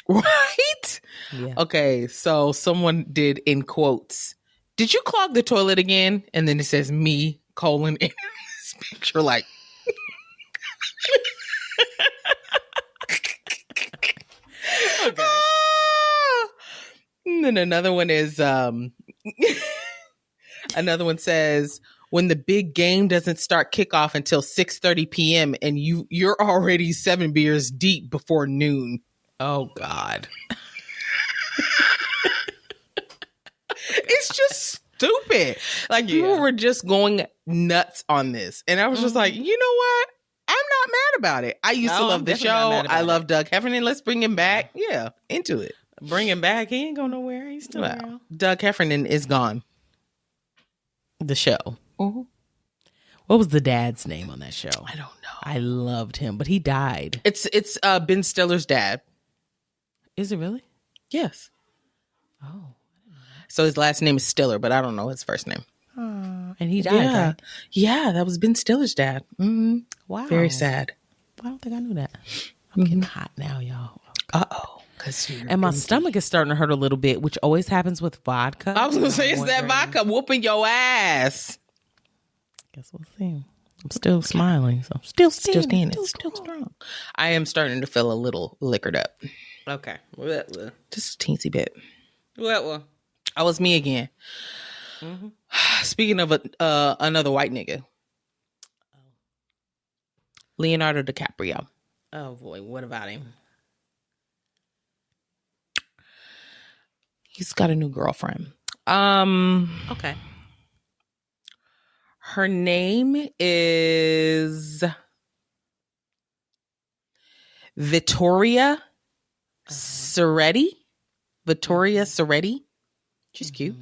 Right? Yeah. Okay. So someone did in quotes, did you clog the toilet again? And then it says me, colon, in this picture like. Okay. And then another one is another one says, when the big game doesn't start kickoff until 6:30 p.m. and you're already 7 beers deep before noon. Oh God. It's just stupid. Like people were just going nuts on this. And I was just like, you know what? I'm not mad about it. I used to love the show. I love Doug Heffernan. Let's bring him back. Yeah, into it. Bring him back. He ain't going nowhere. He's still around. Doug Heffernan is gone. The show. Mm-hmm. What was the dad's name on that show? I don't know. I loved him, but he died. It's Ben Stiller's dad. Is it really? Yes. Oh. So his last name is Stiller, but I don't know his first name. And he died, Yeah. right? Yeah, that was Ben Stiller's dad. Mm-hmm. Wow. Very sad. I don't think I knew that. I'm getting hot now, y'all. Uh-oh. And my stomach is starting to hurt a little bit, which always happens with vodka. I was going to say, it's that vodka whooping your ass. Guess we'll see. I'm still smiling, so I'm still standing. Still strong. I am starting to feel a little liquored up. Okay. Just a teensy bit. Well. Oh, it's me again. Speaking of another white nigga. Leonardo DiCaprio. Oh boy, what about him? He's got a new girlfriend. Okay. Her name is Vittoria Ceretti. Vittoria Ceretti. She's cute.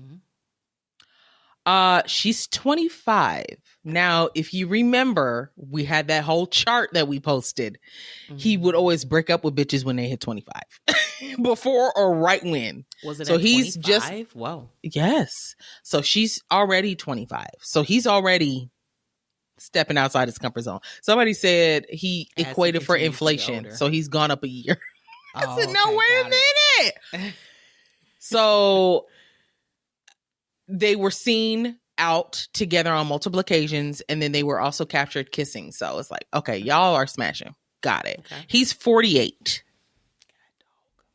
She's 25. Now, if you remember, we had that whole chart that we posted. He would always break up with bitches when they hit 25. Before or right when. Was it so at he's 25? just Whoa. Yes. So she's already 25. So he's already stepping outside his comfort zone. Somebody said he As he equated for continues to get inflation. older. So he's gone up a year. I said, no, okay, wait a got it. minute. So they were seen out together on multiple occasions, and then they were also captured kissing. So it's like, okay, y'all are smashing. Got it. Okay. He's 48.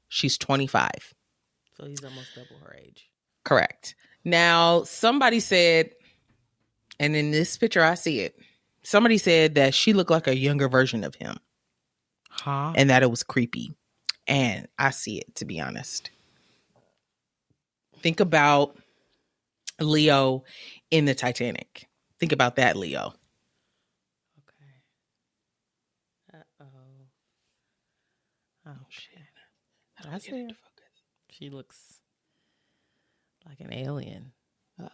She's 25. So he's almost double her age. Correct. Now, somebody said, and in this picture I see it, somebody said that she looked like a younger version of him. Huh? And that it was creepy. And I see it, to be honest. Think about Leo in the Titanic. Think about that, Leo. Okay. Uh-oh. Oh, shit. I see her. She looks like an alien. Oh.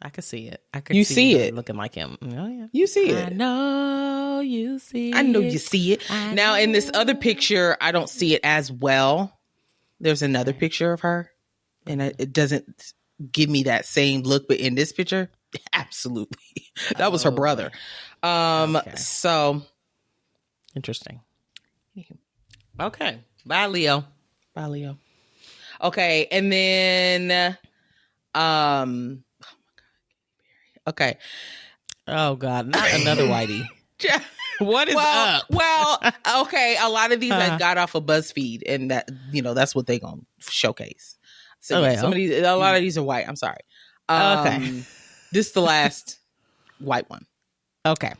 I could see it. I could You see see her it. looking like him. Oh, yeah. You see it. I know you see I know it. you see it. I Now, in this know. other picture, I don't see it as well. There's another picture of her, and it doesn't give me that same look. But in this picture, absolutely. That was her brother. Okay. So, Interesting. Okay. Bye, Leo. bye, Leo. Okay, and then, oh my God, okay. Oh, God. Not another whitey. What is well, up? well, okay. A lot of these I got off of BuzzFeed, and that that's what they gonna showcase. So Oh, yeah, well. some of these, a lot of these are white. I'm sorry. Okay. This is the last white one. Okay.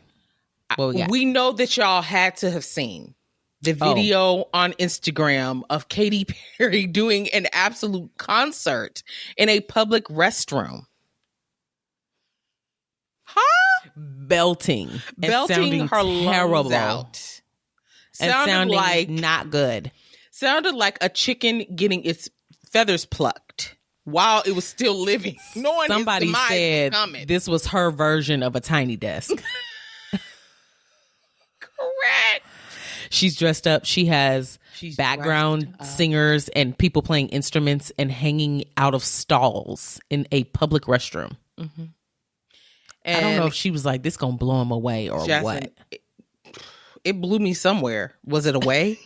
What we got? We know that y'all had to have seen the video on Instagram of Katy Perry doing an absolute concert in a public restroom. Belting. And Belting sounding her lungs terrible. out. And Sounded sounding like not good. Sounded like a chicken getting its feathers plucked while it was still living. Knowing Somebody its demise said was coming. this was her version of a tiny desk. Correct. She's dressed up. She has She's background dressed up. singers and people playing instruments and hanging out of stalls in a public restroom. Mm-hmm. I don't know if she was like, this gonna blow him away or Jasmine, what. It blew me somewhere. Was it away?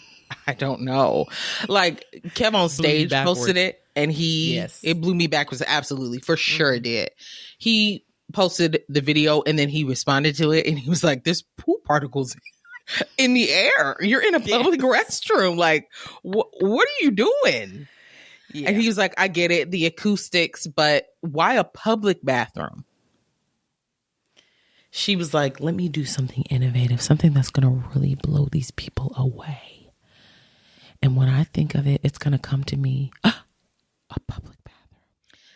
I don't know. Like Kev on stage posted it, and it blew me backwards. Absolutely, for sure it did. He posted the video, and then he responded to it, and he was like, "There's poop particles in the air. You're in a public restroom. Like, what are you doing?" Yeah. And he was like, "I get it, the acoustics, but why a public bathroom?" She was like, let me do something innovative, something that's going to really blow these people away. And when I think of it, it's going to come to me, a public bathroom.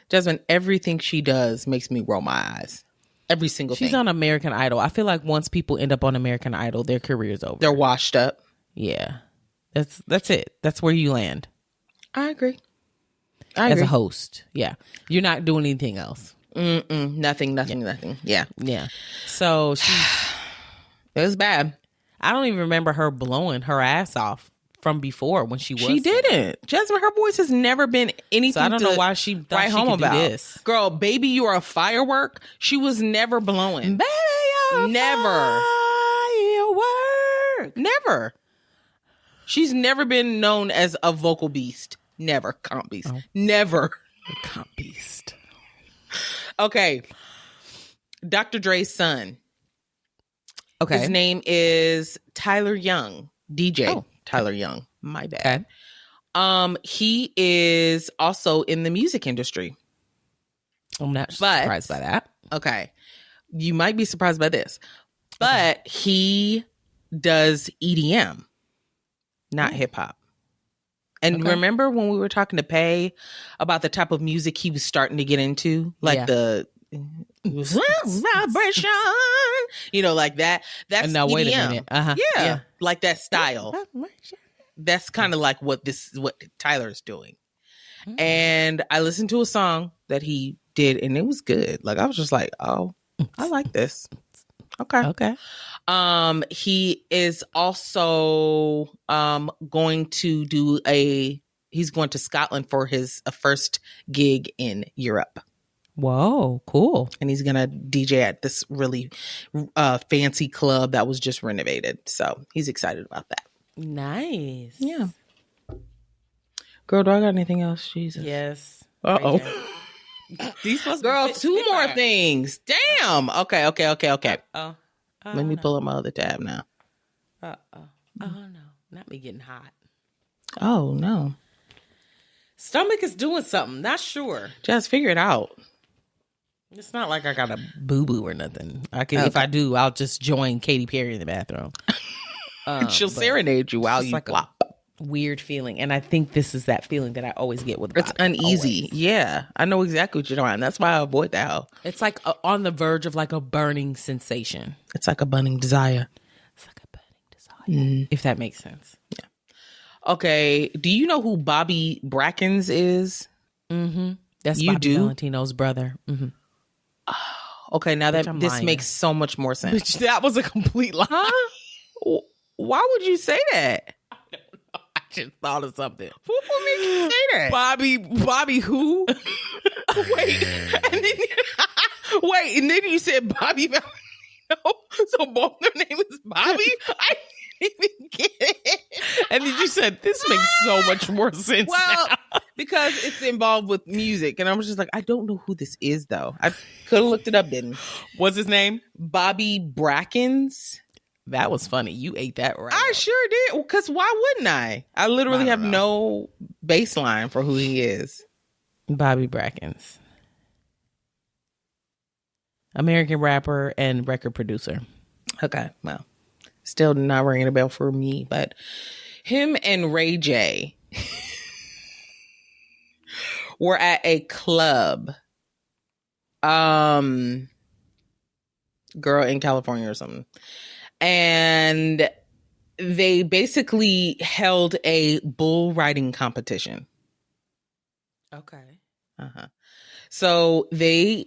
Jasmine, everything she does makes me roll my eyes. Every single thing. She's on American Idol. I feel like once people end up on American Idol, their career's over. They're washed up. Yeah. That's it. That's where you land. I agree. As a host. Yeah. You're not doing anything else. Nothing. Yeah. So it was bad. I don't even remember her blowing her ass off from before when she was. She didn't. Jasmine, her voice has never been anything. So I don't know why she thought write she home could about do this. Girl, baby, you are a firework. She was never blowing. Baby, you're never. Firework. Never. She's never been known as a vocal beast. Never. Comp beast. Oh. Never. Comp beast. Okay. Dr. Dre's son. Okay. His name is Tyler Young. DJ Tyler Young. My bad. Okay. He is also in the music industry. I'm not surprised by that. Okay. You might be surprised by this. But he does EDM, not hip hop. And remember when we were talking to Pay about the type of music he was starting to get into? Like the vibration, like that. That's now, EDM. wait a minute. Yeah, like that style. That's kind of like what Tyler's doing. And I listened to a song that he did, and it was good. Like I was just like, oh, I like this. Okay. He is also going to he's going to Scotland for his first gig in Europe. Whoa, cool. And he's going to DJ at this really fancy club that was just renovated. So he's excited about that. Nice. Yeah. Girl, do I got anything else? Jesus. Yes. Uh-oh. These must Girl, be two more Spitfire. things. Damn. Okay. Oh, Let me pull up my other tab now. Oh no, not me getting hot. Oh, no. Stomach is doing something. Not sure. Just figure it out. It's not like I got a boo boo or nothing. I can, if I do, I'll just join Katy Perry in the bathroom. She'll But serenade you while it's you like flop. a weird feeling, and I think this is that feeling that I always get with It's Bobby. uneasy. Always. Yeah. I know exactly what you're doing. That's why I avoid that hell. It's like on the verge of like a burning sensation. It's like a burning desire. It's like a burning desire, if that makes sense. Okay. Do you know who Bobby Brackens is? Mm-hmm. That's You Bobby do? Valentino's brother. Mm-hmm. Okay. Now that I'm this lying. makes so much more sense. Bitch, that was a complete lie. Huh? Why would you say that? I just thought of something. Who would make you say that? Bobby who? Wait. And then you said Bobby Valentino. So both their name is Bobby? I didn't even get it. And then you said, this makes so much more sense Well, now. because it's involved with music. And I was just like, I don't know who this is, though. I could have looked it up, didn't. What's his name? Bobby Brackens. That was funny. You ate that right. I sure did. Because why wouldn't I? I literally I have don't no baseline for who he is. Bobby Brackens. American rapper and record producer. Okay, well, still not ringing a bell for me, but him and Ray J were at a club, girl in California or something, and they basically held a bull riding competition. Okay. So they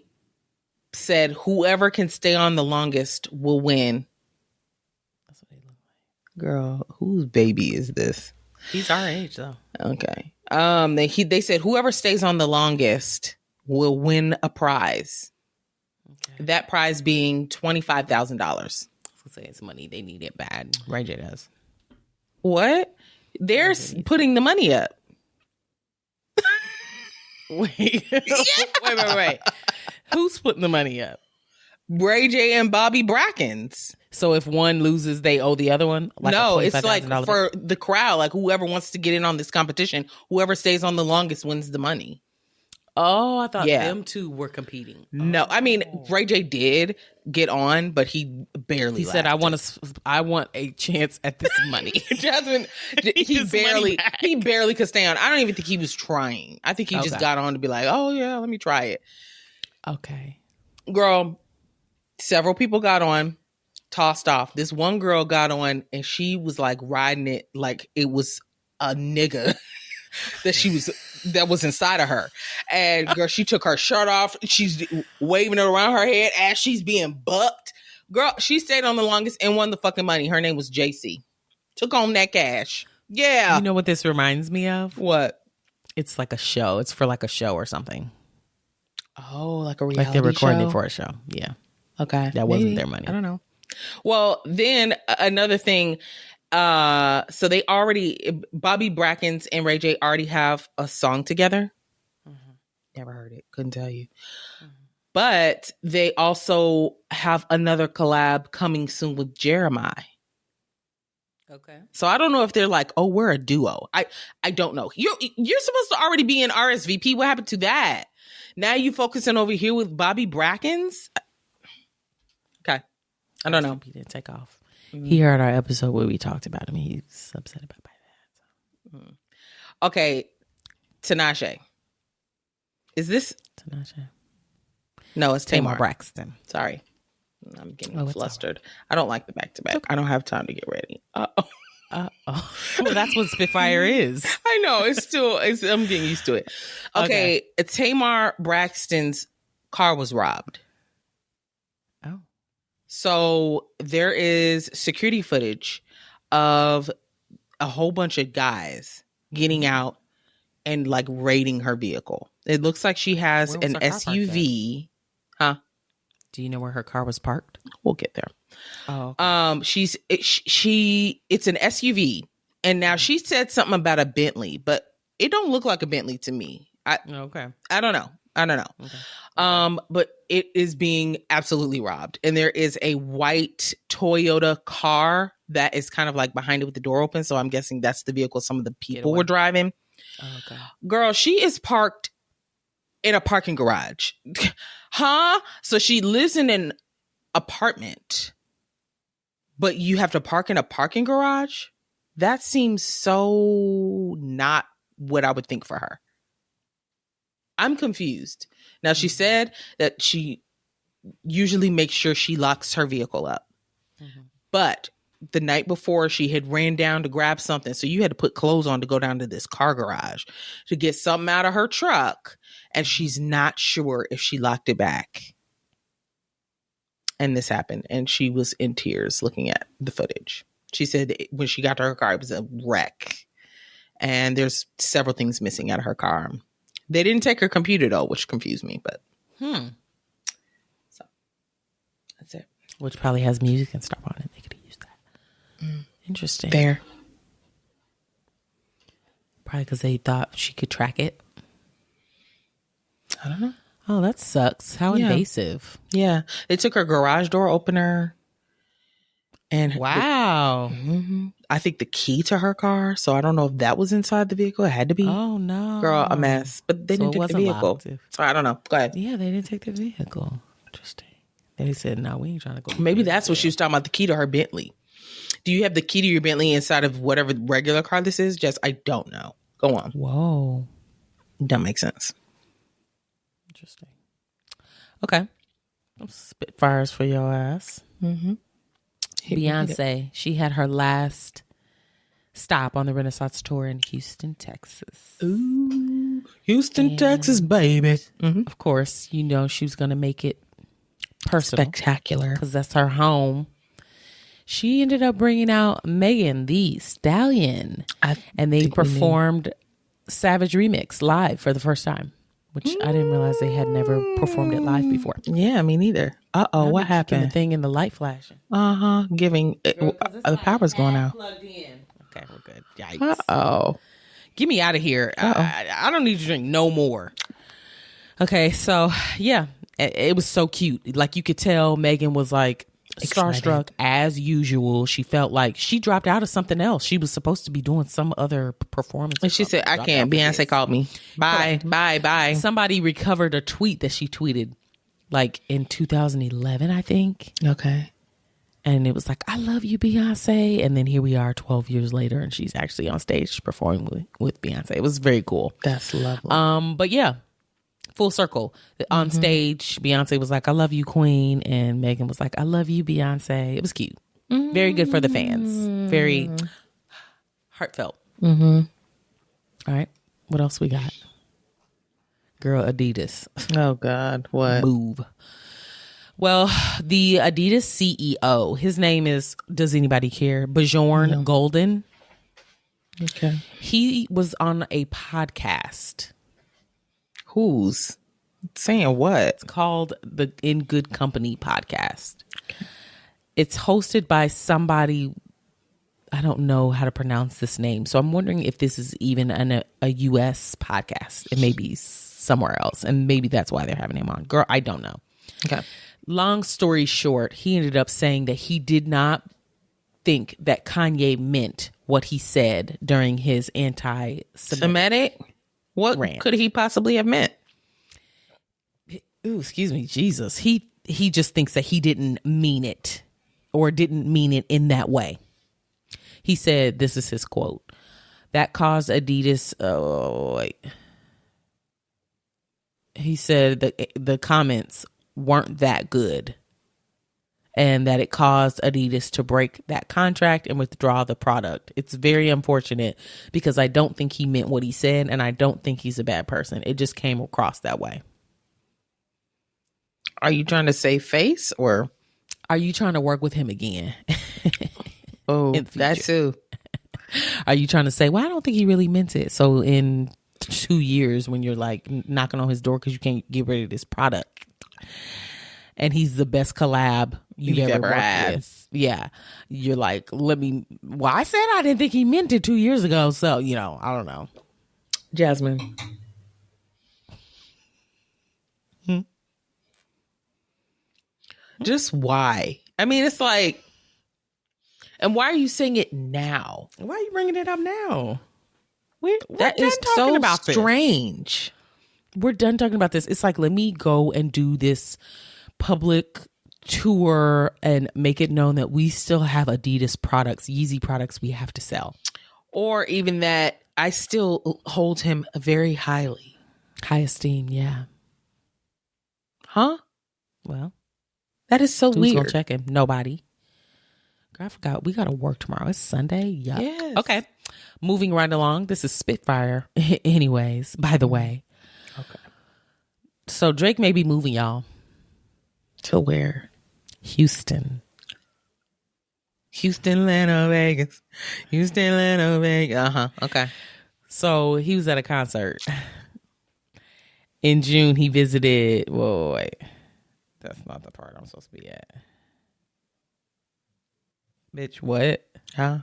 said whoever can stay on the longest will win. That's what they look like. Girl, whose baby is this? He's our age, though. Okay. They said whoever stays on the longest will win a prize. Okay. That prize being $25,000. I was gonna say it's money. They need it bad. Ray J does. What? They're putting the money up. Wait. Wait. Who's putting the money up? Ray J and Bobby Brackens. So if one loses, they owe the other one? Like no, a it's like $25,000 for the crowd, like whoever wants to get in on this competition, whoever stays on the longest wins the money. Oh, I thought Yeah. them two were competing. No, I mean Ray J did get on, but he barely. He said, left. I want a chance at this money. Jasmine, he His money back. barely could stay on. I don't even think he was trying. I think he just Okay. got on to be like, oh yeah, let me try it. Okay. Girl, several people got on, tossed off. This one girl got on and she was like riding it like it was a nigga that was inside of her. And girl, she took her shirt off. She's waving it around her head as she's being bucked. Girl, she stayed on the longest and won the fucking money. Her name was JC. Took home that cash. Yeah. You know what this reminds me of? What? It's like a show. It's for like a show or something. Oh, like a reality Like they're recording show? it for a show. Yeah. Okay. That wasn't Maybe. their money. I don't know. Well, then another thing. So they already, Bobby Brackens and Ray J already have a song together. Mm-hmm. Never heard it. Couldn't tell you. But they also have another collab coming soon with Jeremih. Okay. So I don't know if they're like, oh, we're a duo. I don't know. You're supposed to already be in RSVP. What happened to that? Now you focusing over here with Bobby Brackens? Okay. I don't know. He didn't take off. He heard our episode where we talked about him. He's upset about that. Okay. Tinashe. Is this? Tinashe. No, it's Tamar. Tamar Braxton. Sorry. I'm getting Oh, it's flustered. I don't like the back-to-back. I don't have time to get ready. Uh-oh. Uh-oh. Well, that's what Spitfire is. I know. I'm getting used to it. Okay. Tamar Braxton's car was robbed. Oh. So there is security footage of a whole bunch of guys getting out and like raiding her vehicle. It looks like she has Where was an her car parked SUV. Huh? Do you know where her car was parked? We'll get there. Oh. It's an SUV, and now she said something about a Bentley, but it don't look like a Bentley to me. Okay. I don't know. I don't know. Okay. But it is being absolutely robbed. And there is a white Toyota car that is kind of like behind it with the door open. So I'm guessing that's the vehicle some of the people were driving. Oh, okay. Girl, she is parked in a parking garage. Huh? So she lives in an apartment, but you have to park in a parking garage? That seems so not what I would think for her. I'm confused. Now, she said that she usually makes sure she locks her vehicle up. Mm-hmm. But the night before, she had ran down to grab something. So you had to put clothes on to go down to this car garage to get something out of her truck. And she's not sure if she locked it back. And this happened. And she was in tears looking at the footage. She said when she got to her car, it was a wreck. And there's several things missing out of her car. They didn't take her computer, though, which confused me. But so that's it. Which probably has music and stuff on it. They could use that. Interesting. Fair. Probably because they thought she could track it. I don't know. Oh, that sucks. How invasive. Yeah. They took her garage door opener. And wow. I think the key to her car. So I don't know if that was inside the vehicle. It had to be. Oh, no. Girl, a mess. But they didn't take the vehicle. So I don't know. Go ahead. Yeah, they didn't take the vehicle. Interesting. They said, no, we ain't trying to go. Maybe that's what she was talking about, the key to her Bentley. Do you have the key to your Bentley inside of whatever regular car this is? Jess, I don't know. Go on. Whoa. That makes sense. Interesting. Okay. Spitfires for your ass. Mm-hmm. Beyonce, she had her last stop on the Renaissance tour in Houston, Texas. Ooh. Houston, Texas, baby. Mm-hmm. Of course, you know she was going to make it personal. Spectacular. Because that's her home. She ended up bringing out Megan Thee Stallion. And they performed Savage Remix live for the first time. Which I didn't realize they had never performed it live before. Yeah, me neither. Uh-oh, what happened? The thing in the light flashing. Giving, the power's going out. Plugged in. Okay, we're good. Yikes. Uh-oh. Get me out of here. I don't need to drink no more. Okay, so yeah, it was so cute. Like you could tell Megan was like starstruck as usual. She felt like she dropped out of something else. She was supposed to be doing some other performance. And she said, I can't. Beyonce called me. Bye. Somebody recovered a tweet that she tweeted like in 2011, I think. Okay. And it was like, I love you, Beyonce. And then here we are 12 years later and she's actually on stage performing with Beyonce. It was very cool. That's lovely. But yeah. Full circle. On stage, Beyonce was like, I love you, Queen. And Megan was like, I love you, Beyonce. It was cute. Very good for the fans. Very heartfelt. Mm-hmm. All right. What else we got? Girl, ADIDAS. Oh, God. What? Move. Well, the ADIDAS CEO, his name is, does anybody care? Bjorn Golden. Okay. He was on a podcast. Who's saying what? It's called the In Good Company podcast. Okay. It's hosted by somebody, I don't know how to pronounce this name. So I'm wondering if this is even a U.S. podcast. It may be somewhere else. And maybe that's why they're having him on. Girl, I don't know. Okay. Long story short, he ended up saying that he did not think that Kanye meant what he said during his anti-Semitic. What rant. Could he possibly have meant? Ooh, excuse me, Jesus. He just thinks that he didn't mean it or didn't mean it in that way. He said, this is his quote, that caused ADIDAS. Oh, wait. He said that the comments weren't that good and that it caused ADIDAS to break that contract and withdraw the product. It's very unfortunate because I don't think he meant what he said and I don't think he's a bad person. It just came across that way. Are you trying to save face or are you trying to work with him again? Oh, that too. Are you trying to say, well, I don't think he really meant it. So in 2 years when you're like knocking on his door because you can't get rid of this product and he's the best collab you've ever worked had with. Yeah. You're like, I said I didn't think he meant it 2 years ago. So, I don't know. Jasmine. Just why? I mean, it's like, and why are you saying it now? Why are you bringing it up now? We're That done is talking so about this. strange. We're done talking about this. It's like, let me go and do this public tour and make it known that we still have Adidas products, Yeezy products we have to sell. Or even that I still hold him very highly. High esteem, yeah. Huh? Well, That is so who's weird. gonna check him? Nobody. Girl, I forgot. We got to work tomorrow. It's Sunday. Yuck. Yes. Okay. Moving right along. This is Spitfire. Anyways, by the way. Okay. So Drake may be moving, y'all. To where? Houston. Houston, Atlanta, Vegas. Houston, Atlanta, Vegas. Uh-huh. Okay. So he was at a concert. In June, he visited. Whoa, wait. That's not the part I'm supposed to be at. Bitch, what? Huh?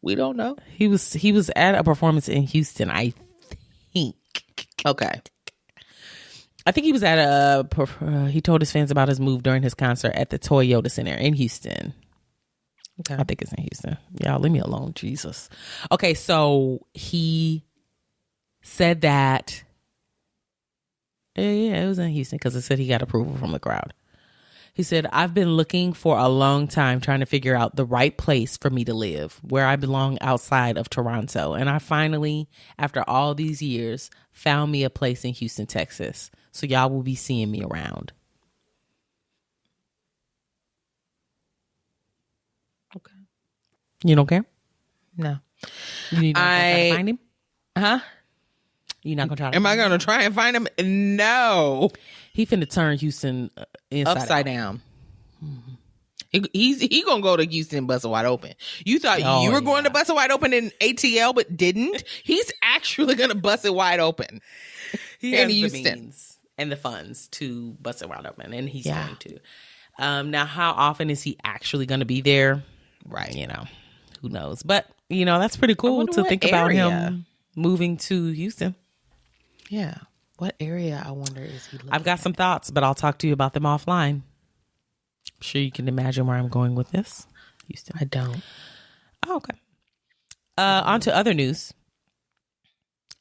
We don't know. He was at a performance in Houston, I think. Okay. I think he was at he told his fans about his move during his concert at the Toyota Center in Houston. Okay. I think it's in Houston. Y'all, leave me alone, Jesus. Okay, so he said that. Yeah, it was in Houston because it said he got approval from the crowd. He said, I've been looking for a long time trying to figure out the right place for me to live, where I belong outside of Toronto. And I finally, after all these years, found me a place in Houston, Texas. So y'all will be seeing me around. Okay. You don't care? No. You not gonna try to find him? Huh? You not gonna try to Am I find going to try and find him? No. He finna turn Houston Upside down. He's going to go to Houston and bust it wide open. You thought Oh, you were going yeah. to bust it wide open in ATL, but didn't. He's actually going to bust it wide open. He in has Houston. the means and the funds to bust it wide open, and he's Yeah. going to. Now, how often is he actually going to be there? Right. You know, who knows? But you know, that's pretty cool wonder to what think about area. him moving to Houston. Yeah. What area, I wonder, is he looking I've got some thoughts, but I'll talk to you about them offline. I'm sure you can imagine where I'm going with this. Houston. I don't. Oh, okay. On to other news.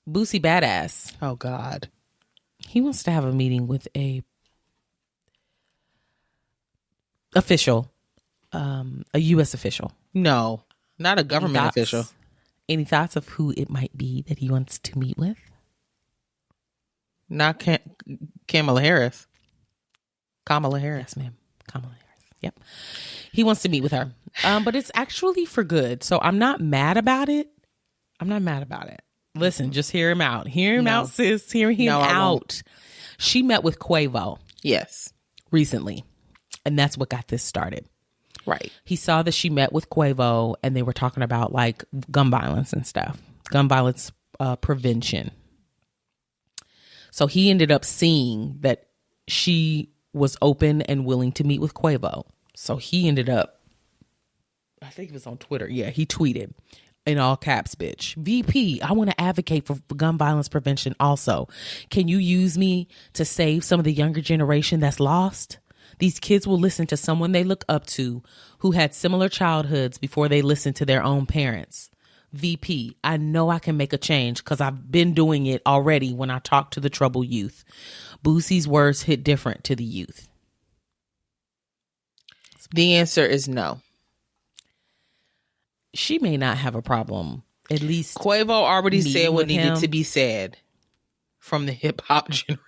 Boosie Badass. Oh, God. He wants to have a meeting with a official, a U.S. official. No, not a government Any thoughts? official. Any thoughts of who it might be that he wants to meet with? Not Kamala Harris. Kamala Harris. Yes, ma'am. Kamala Harris. Yep. He wants to meet with her. But it's actually for good. So I'm not mad about it. Listen, just hear him out. Hear him out, sis. Hear him No, I out. won't. She met with Quavo Yes. recently. And that's what got this started. Right. He saw that she met with Quavo and they were talking about like gun violence and stuff. Gun violence prevention. So he ended up seeing that she was open and willing to meet with Quavo. So he ended up, I think it was on Twitter. Yeah, he tweeted in all caps, bitch. VP, I want to advocate for gun violence prevention also. Can you use me to save some of the younger generation that's lost? These kids will listen to someone they look up to who had similar childhoods before they listened to their own parents. VP, I know I can make a change because I've been doing it already when I talk to the troubled youth. Boosie's words hit different to the youth. The answer is no. She may not have a problem. At least Quavo already meeting said what with needed him. to be said from the hip hop generation.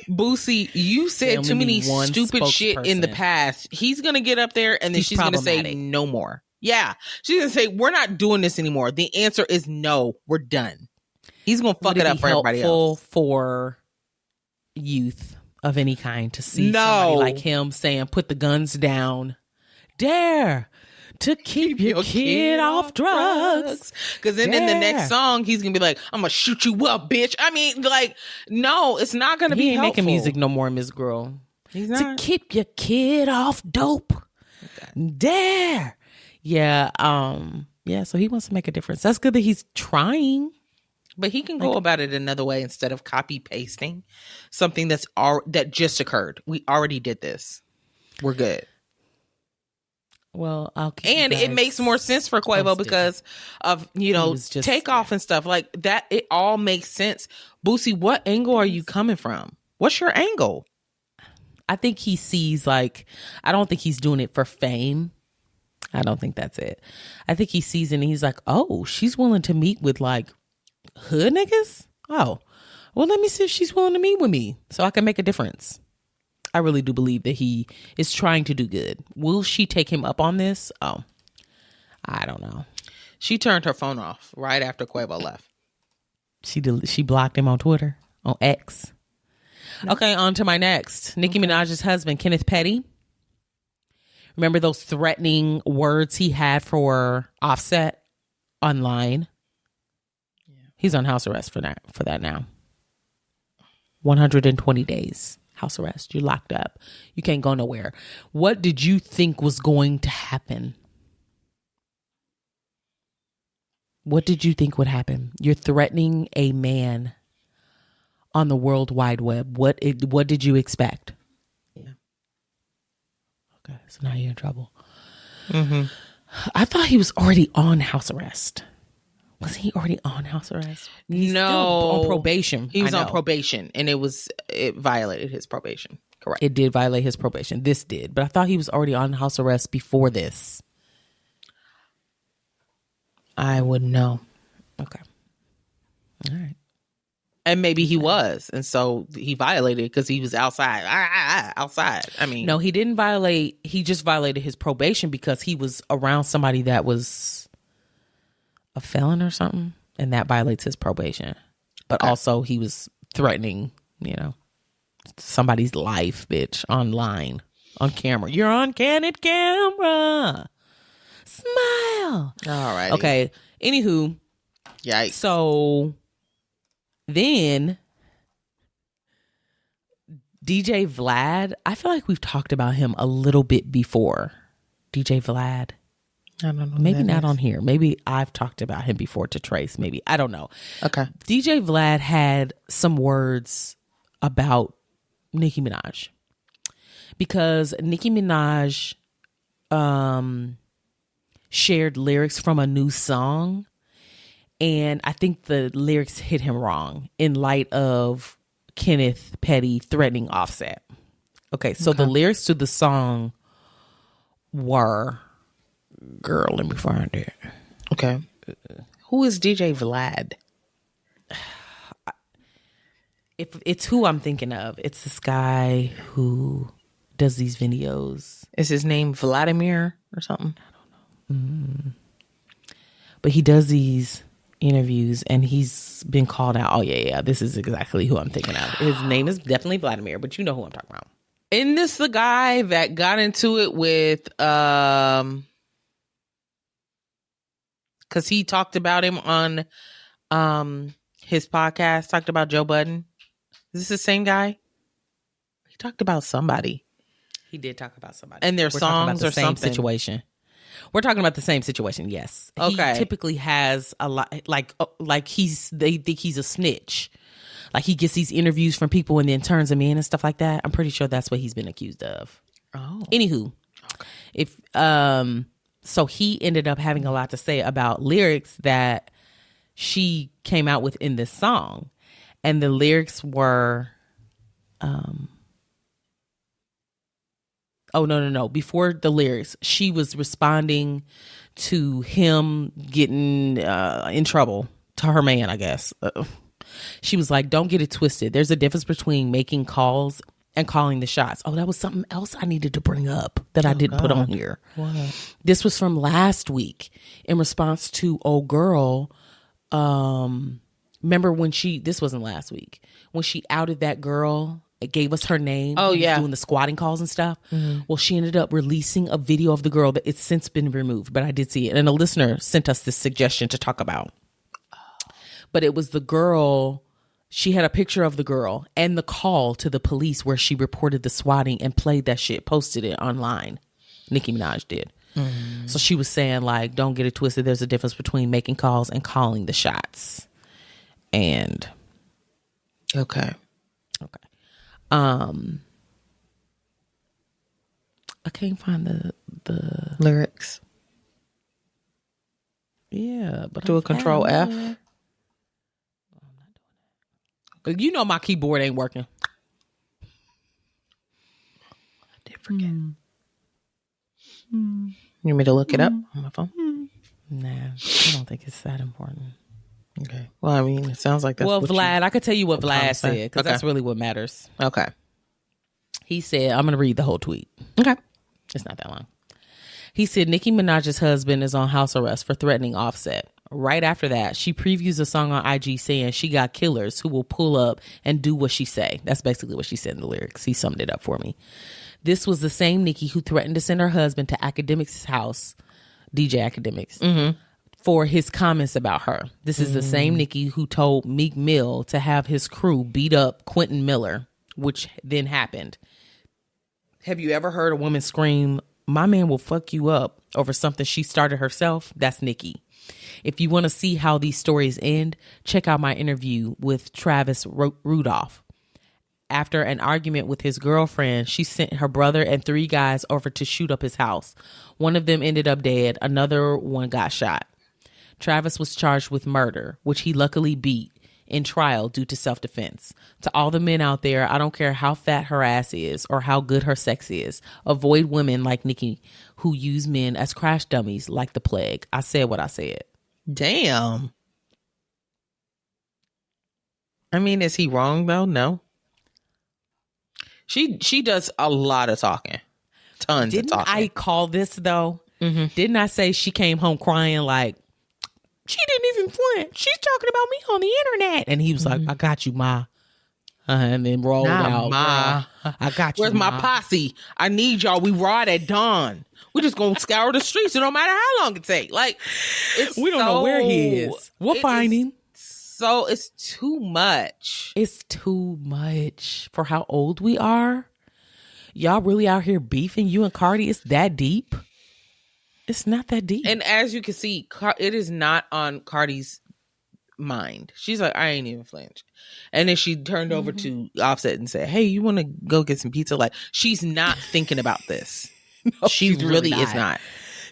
Boosie, you They said only too many need one stupid shit in the spokesperson. past. He's going to get up there and then He's she's going to say problematic. no more. Yeah. She's going to say, we're not doing this anymore. The answer is no. We're done. He's going to fuck Would it up be for everybody helpful else. for youth of any kind to see No. somebody like him saying, put the guns down. Dare to keep your kid off drugs. Because then in the Dare. next song, he's going to be like, I'm going to shoot you up, bitch. I mean, like, no, it's not going to He be ain't helpful. making music no more, Miss Girl. He's To not. keep your kid off dope. Dare. Yeah, yeah, so he wants to make a difference. That's good that he's trying. But he can go about it another way instead of copy pasting something that just occurred. We already did this. We're good. Well, and it makes more sense for Quavo because of, Takeoff and stuff like that. It all makes sense. Boosie, what angle are you coming from? What's your angle? I think he sees I don't think he's doing it for fame. I don't think that's it. I think he sees it and he's like, oh, she's willing to meet with hood niggas? Oh, well, let me see if she's willing to meet with me so I can make a difference. I really do believe that he is trying to do good. Will she take him up on this? Oh, I don't know. She turned her phone off right after Quavo left. She blocked him on Twitter, on X. No. Okay, on to my next. Nicki Minaj's husband, Kenneth Petty. Remember those threatening words he had for Offset online? Yeah. He's on house arrest for that now. 120 days. House arrest. You're locked up. You can't go nowhere. What did you think was going to happen? What did you think would happen? You're threatening a man on the World Wide Web. What did you expect? Yeah. Okay, so now you're in trouble. Mm-hmm. I thought he was already on house arrest. Was he already on house arrest? He's still on probation. He was on probation, and it violated his probation. Correct. It did violate his probation. This did, but I thought he was already on house arrest before this. I wouldn't know. Okay. All right. And maybe he was, and so he violated because he was outside. Outside. I mean, no, he didn't violate. He just violated his probation because he was around somebody that was a felon or something, and that violates his probation. But also he was threatening, somebody's life, bitch, online, on camera. You're on candid camera. Smile. All right. Okay. Anywho. Yikes. So then DJ Vlad, I feel like we've talked about him a little bit before. DJ Vlad. I don't know. Maybe not on here. Maybe I've talked about him before to Trace. Maybe. I don't know. Okay. DJ Vlad had some words about Nicki Minaj. Because Nicki Minaj shared lyrics from a new song. And I think the lyrics hit him wrong in light of Kenneth Petty threatening Offset. Okay. So the lyrics to the song were... Girl, let me find it. Okay. Who is DJ Vlad? If it's who I'm thinking of, it's this guy who does these videos. Is his name Vladimir or something? I don't know. But he does these interviews and he's been called out. Oh, yeah. This is exactly who I'm thinking of. His name is definitely Vladimir, but you know who I'm talking about. Isn't this the guy that got into it with... because he talked about him on his podcast, talked about Joe Budden. Is this the same guy? He talked about somebody. He did talk about somebody. And their songs or something. Situation. We're talking about the same situation, yes. Okay. He typically has a lot, they think he's a snitch. Like he gets these interviews from people and then turns them in and stuff like that. I'm pretty sure that's what he's been accused of. Oh. Anywho, so he ended up having a lot to say about lyrics that she came out with in this song. And the lyrics were, no. Before the lyrics, she was responding to him getting in trouble to her man, I guess. She was like, don't get it twisted. There's a difference between making calls and calling the shots. Oh, that was something else I needed to bring up that I didn't put on here. What? This was from last week in response to old girl. Remember when this wasn't last week, when she outed that girl, it gave us her name. Oh, yeah. Doing the squatting calls and stuff. Mm-hmm. Well, she ended up releasing a video of the girl that it's since been removed, but I did see it. And a listener sent us this suggestion to talk about. But it was the girl. She had a picture of the girl and the call to the police where she reported the swatting and played that shit, posted it online. Nicki Minaj did. Mm-hmm. So she was saying, like, don't get it twisted. There's a difference between making calls and calling the shots. and Okay. I can't find the Lyrics. yeah, but Do a control F. You know my keyboard ain't working. I did forget. You want me to look it up on my phone? Nah, I don't think it's that important. Okay. Well, I mean, it sounds like that's Well, what Vlad, I could tell you what trying to Vlad say. said because Okay. that's really what matters. Okay. He said, I'm going to read the whole tweet. Okay. It's not that long. He said, Nicki Minaj's husband is on house arrest for threatening Offset. Right after that, she previews a song on IG saying she got killers who will pull up and do what she say. That's basically what she said in the lyrics. He summed it up for me. This was the same Nicki who threatened to send her husband to Academics' house, DJ Academics, for his comments about her. This is the same Nicki who told Meek Mill to have his crew beat up Quentin Miller, which then happened. Have you ever heard a woman scream, "My man will fuck you up," over something she started herself? That's Nicki. If you want to see how these stories end, check out my interview with Travis Rudolph. After an argument with his girlfriend, she sent her brother and 3 guys over to shoot up his house. One of them ended up dead. Another one got shot. Travis was charged with murder, which he luckily beat in trial due to self-defense. To all the men out there, I don't care how fat her ass is or how good her sex is. Avoid women like Nicki who use men as crash dummies like the plague. I said what I said. Damn. I mean, is he wrong though? No. She does a lot of talking. Tons Didn't of talking. I call this though? Didn't I say she came home crying like, she didn't even front. She's talking about me on the internet. And he was like, I got you, Ma. And then rolled out. Ma. I got you, Where's my Ma. posse? I need y'all. We ride at dawn. We're just going to scour the streets. It don't matter how long it takes. Like, We don't know where he is. We'll find him. So it's too much. It's too much for how old we are. Y'all really out here beefing, you and Cardi? It's that deep? It's not that deep. And as you can see, it is not on Cardi's mind. She's like, I ain't even flinch. And then she turned over to Offset and said, hey, you want to go get some pizza? Like, she's not thinking about this. No, she she's really is not.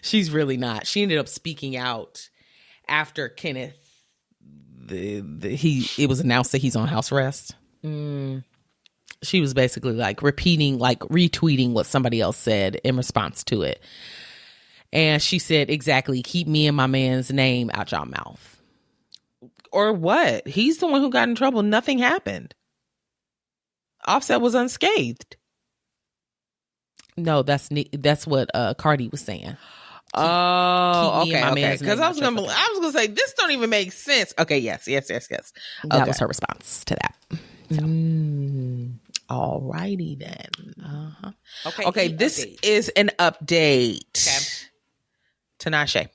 She's really not. She ended up speaking out after Kenneth. It was announced that he's on house arrest. She was basically like repeating, like retweeting what somebody else said in response to it. And she said, exactly, keep me and my man's name out y'all mouth. Or what? He's the one who got in trouble. Nothing happened. Offset was unscathed. No, that's what Cardi was saying. Oh, keep me and my okay. man's Because name I was out your gonna say this don't even make sense. Okay, yes. That was her response to that. Alrighty then. Okay, this is an update. Okay. Tinashe.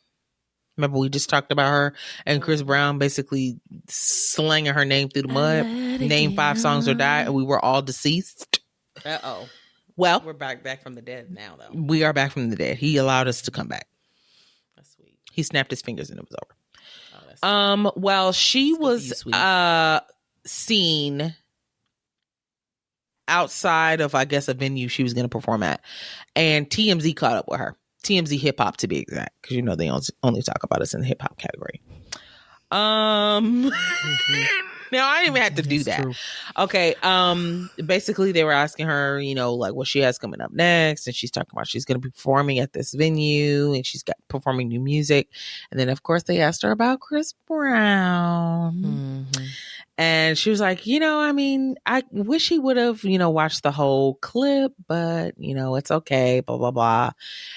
Remember we just talked about her and Chris Brown basically slanging her name through the mud. Name 5 songs or die, and we were all deceased. Uh-oh. Well, We're back from the dead now, though. we are back from the dead. He allowed us to come back. That's sweet. He snapped his fingers and it was over. Oh, that's sweet. Well, she was sweet. seen outside of, I guess, a venue she was going to perform at, and TMZ caught up with her. TMZ hip hop, to be exact, because you know they only talk about us in the hip hop category. Now I didn't even have to do that. True. Okay. Basically they were asking her, you know, like what she has coming up next, and she's talking about she's going to be performing at this venue, and she's got performing new music, and then of course they asked her about Chris Brown. And she was like, you know, I mean, I wish he would have, you know, watched the whole clip, but, you know, it's okay, blah, blah, blah.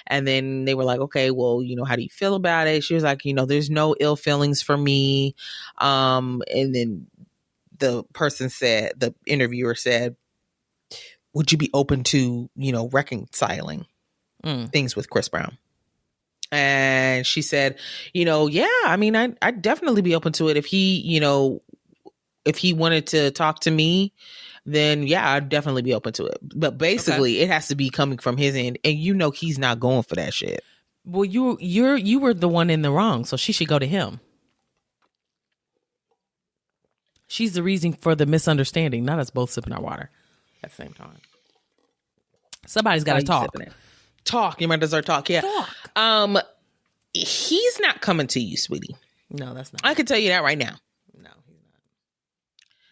And then they were like, okay, well, you know, how do you feel about it? She was like, you know, there's no ill feelings for me. And then the interviewer said, would you be open to, you know, reconciling things with Chris Brown? And she said, you know, yeah, I mean, I'd definitely be open to it if he, you know, if he wanted to talk to me, then yeah, I'd definitely be open to it. But basically, It has to be coming from his end, and you know he's not going for that shit. Well, you were the one in the wrong, so she should go to him. She's the reason for the misunderstanding, not us both sipping our water at the same time. Somebody's got to talk. Talk. You might deserve talk. Yeah. Talk. He's not coming to you, sweetie. No, that's not. I can tell you that right now. No, he's not.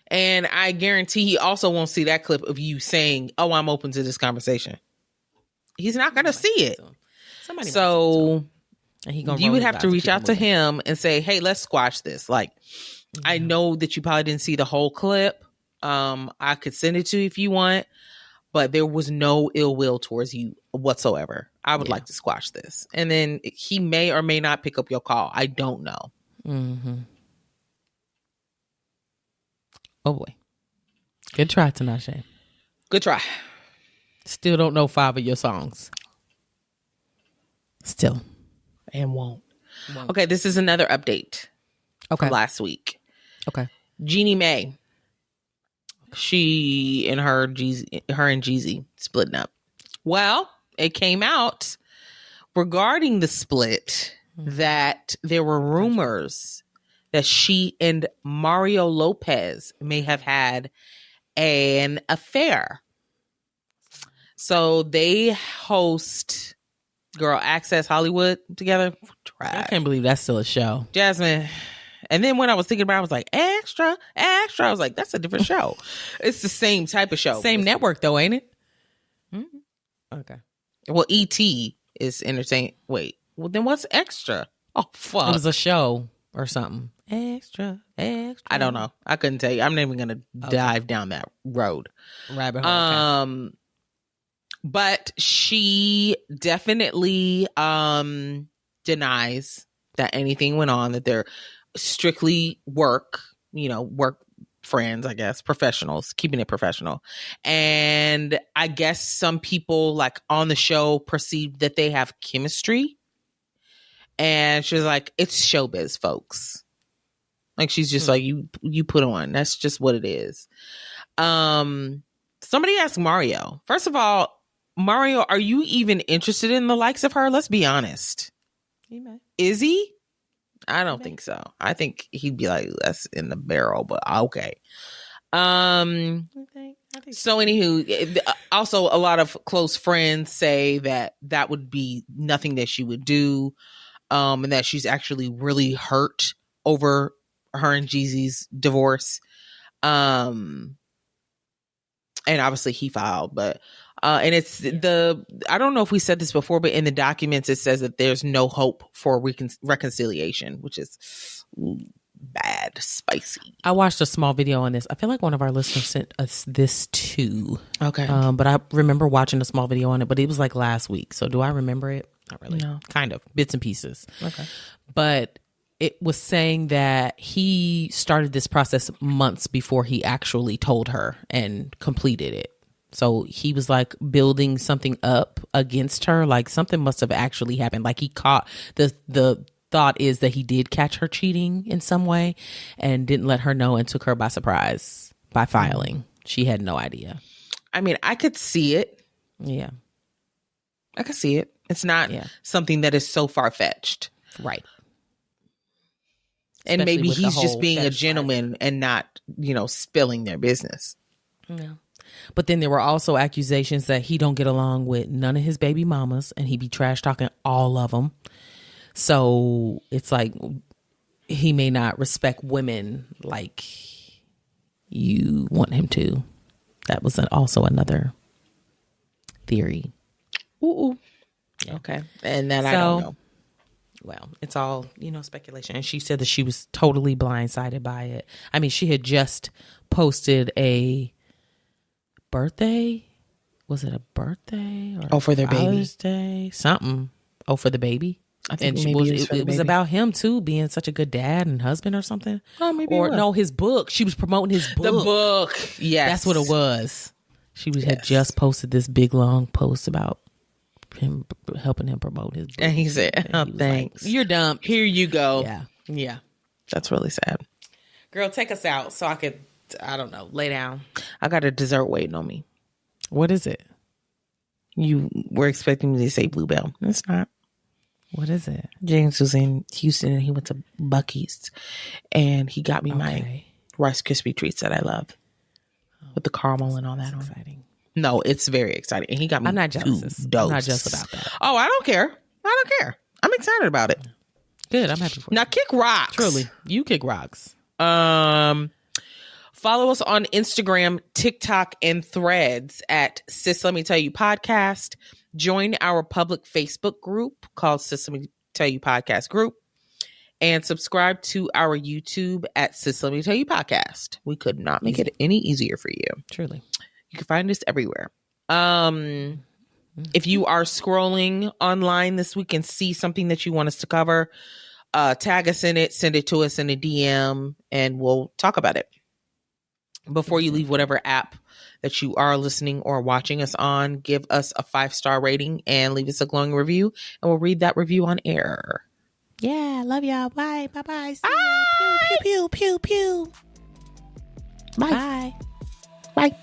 And I guarantee he also won't see that clip of you saying, "Oh, I'm open to this conversation." He's not going to see it. Somebody so and you would have to reach out to him and say, "Hey, let's squash this." Like, I know that you probably didn't see the whole clip. I could send it to you if you want, but there was no ill will towards you whatsoever. I would like to squash this. And then he may or may not pick up your call. I don't know. Mm-hmm. Oh boy. Good try, Tinashe. Good try. Still don't know 5 of your songs. Still. And won't. Okay, this is another update. Okay. From last week. Okay. Jeannie Mai. She and her and Jeezy splitting up. Well, it came out regarding the split that there were rumors that she and Mario Lopez may have had an affair. So they host Access Hollywood together. I can't believe that's still a show. Jasmine. And then when I was thinking about it, I was like, extra. I was like, that's a different show. It's the same type of show. Same network though, ain't it? Mm-hmm. Okay. Well, E.T. is entertaining. Wait. Well, then what's extra? Oh, fuck. It was a show or something. Extra. I don't know. I couldn't tell you. I'm not even going to dive down that road. Rabbit hole. Okay. But she definitely denies that anything went on, that they're strictly work friends, I guess, professionals, keeping it professional. And I guess some people like on the show perceived that they have chemistry. And she's like, it's showbiz, folks. Like, she's just like, you put on. That's just what it is. Somebody asked Mario. First of all, Mario, are you even interested in the likes of her? Let's be honest. Is he? I don't think so. I think he'd be like, that's in the barrel, but okay. I think so. Anywho, also a lot of close friends say that would be nothing that she would do, and that she's actually really hurt over her and Jeezy's divorce. And obviously he filed, but and it's I don't know if we said this before, but in the documents it says that there's no hope for reconciliation, which is bad, spicy. I watched a small video on this. I feel like one of our listeners sent us this too. Okay. But I remember watching a small video on it, but it was like last week. So do I remember it? Not really. No. Kind of. Bits and pieces. Okay. But it was saying that he started this process months before he actually told her and completed it. So he was like building something up against her. Like something must have actually happened. Like he caught the thought is that he did catch her cheating in some way and didn't let her know and took her by surprise by filing. She had no idea. I mean, I could see it. Yeah. I could see it. It's not something that is so far-fetched. Right. And maybe he's just being a gentleman and not, spilling their business. Yeah. But then there were also accusations that he don't get along with none of his baby mamas and he be trash talking all of them. So it's like he may not respect women like you want him to. That was also another theory. Ooh. Yeah. Okay. And then I don't know. Well, it's all, speculation. And she said that she was totally blindsided by it. I mean, she had just posted a birthday. Was it a birthday? Or for their Father's baby. Day? Something. Oh, for the baby? I think and maybe it was about him too, being such a good dad and husband or something. Oh, maybe. Or no, his book. She was promoting his book. The book. Yes. That's what it was. She had just posted this big long post about him helping him promote his book. And he said, "Oh, thanks. Like, you're dumb. Here you go." Yeah. That's really sad. Girl, take us out so I could, I don't know, lay down. I got a dessert waiting on me. What is it? You were expecting me to say Bluebell. It's not. What is it? James was in Houston and he went to Buc-ee's and he got me my Rice Krispie treats that I love with the caramel and all that on it. Exciting. No, it's very exciting. And he got me I'm not jealous. two I'm not doses. jealous about that. Oh, I don't care. I'm excited about it. Good. I'm happy for you. Now, kick rocks. Truly, you kick rocks. Follow us on Instagram, TikTok, and Threads at Sis Let Me Tell You Podcast. Join our public Facebook group called Sis Let Me Tell You Podcast Group. And subscribe to our YouTube at Sis Let Me Tell You Podcast. We could not make it any easier for you. Truly. You can find us everywhere. If you are scrolling online this week and see something that you want us to cover, tag us in it, send it to us in a DM, and we'll talk about it. Before you leave whatever app that you are listening or watching us on, give us a 5-star rating and leave us a glowing review, and we'll read that review on air. Yeah, love y'all. Bye. Bye-bye. See ya. Pew, pew, pew, pew, pew. Bye. Bye.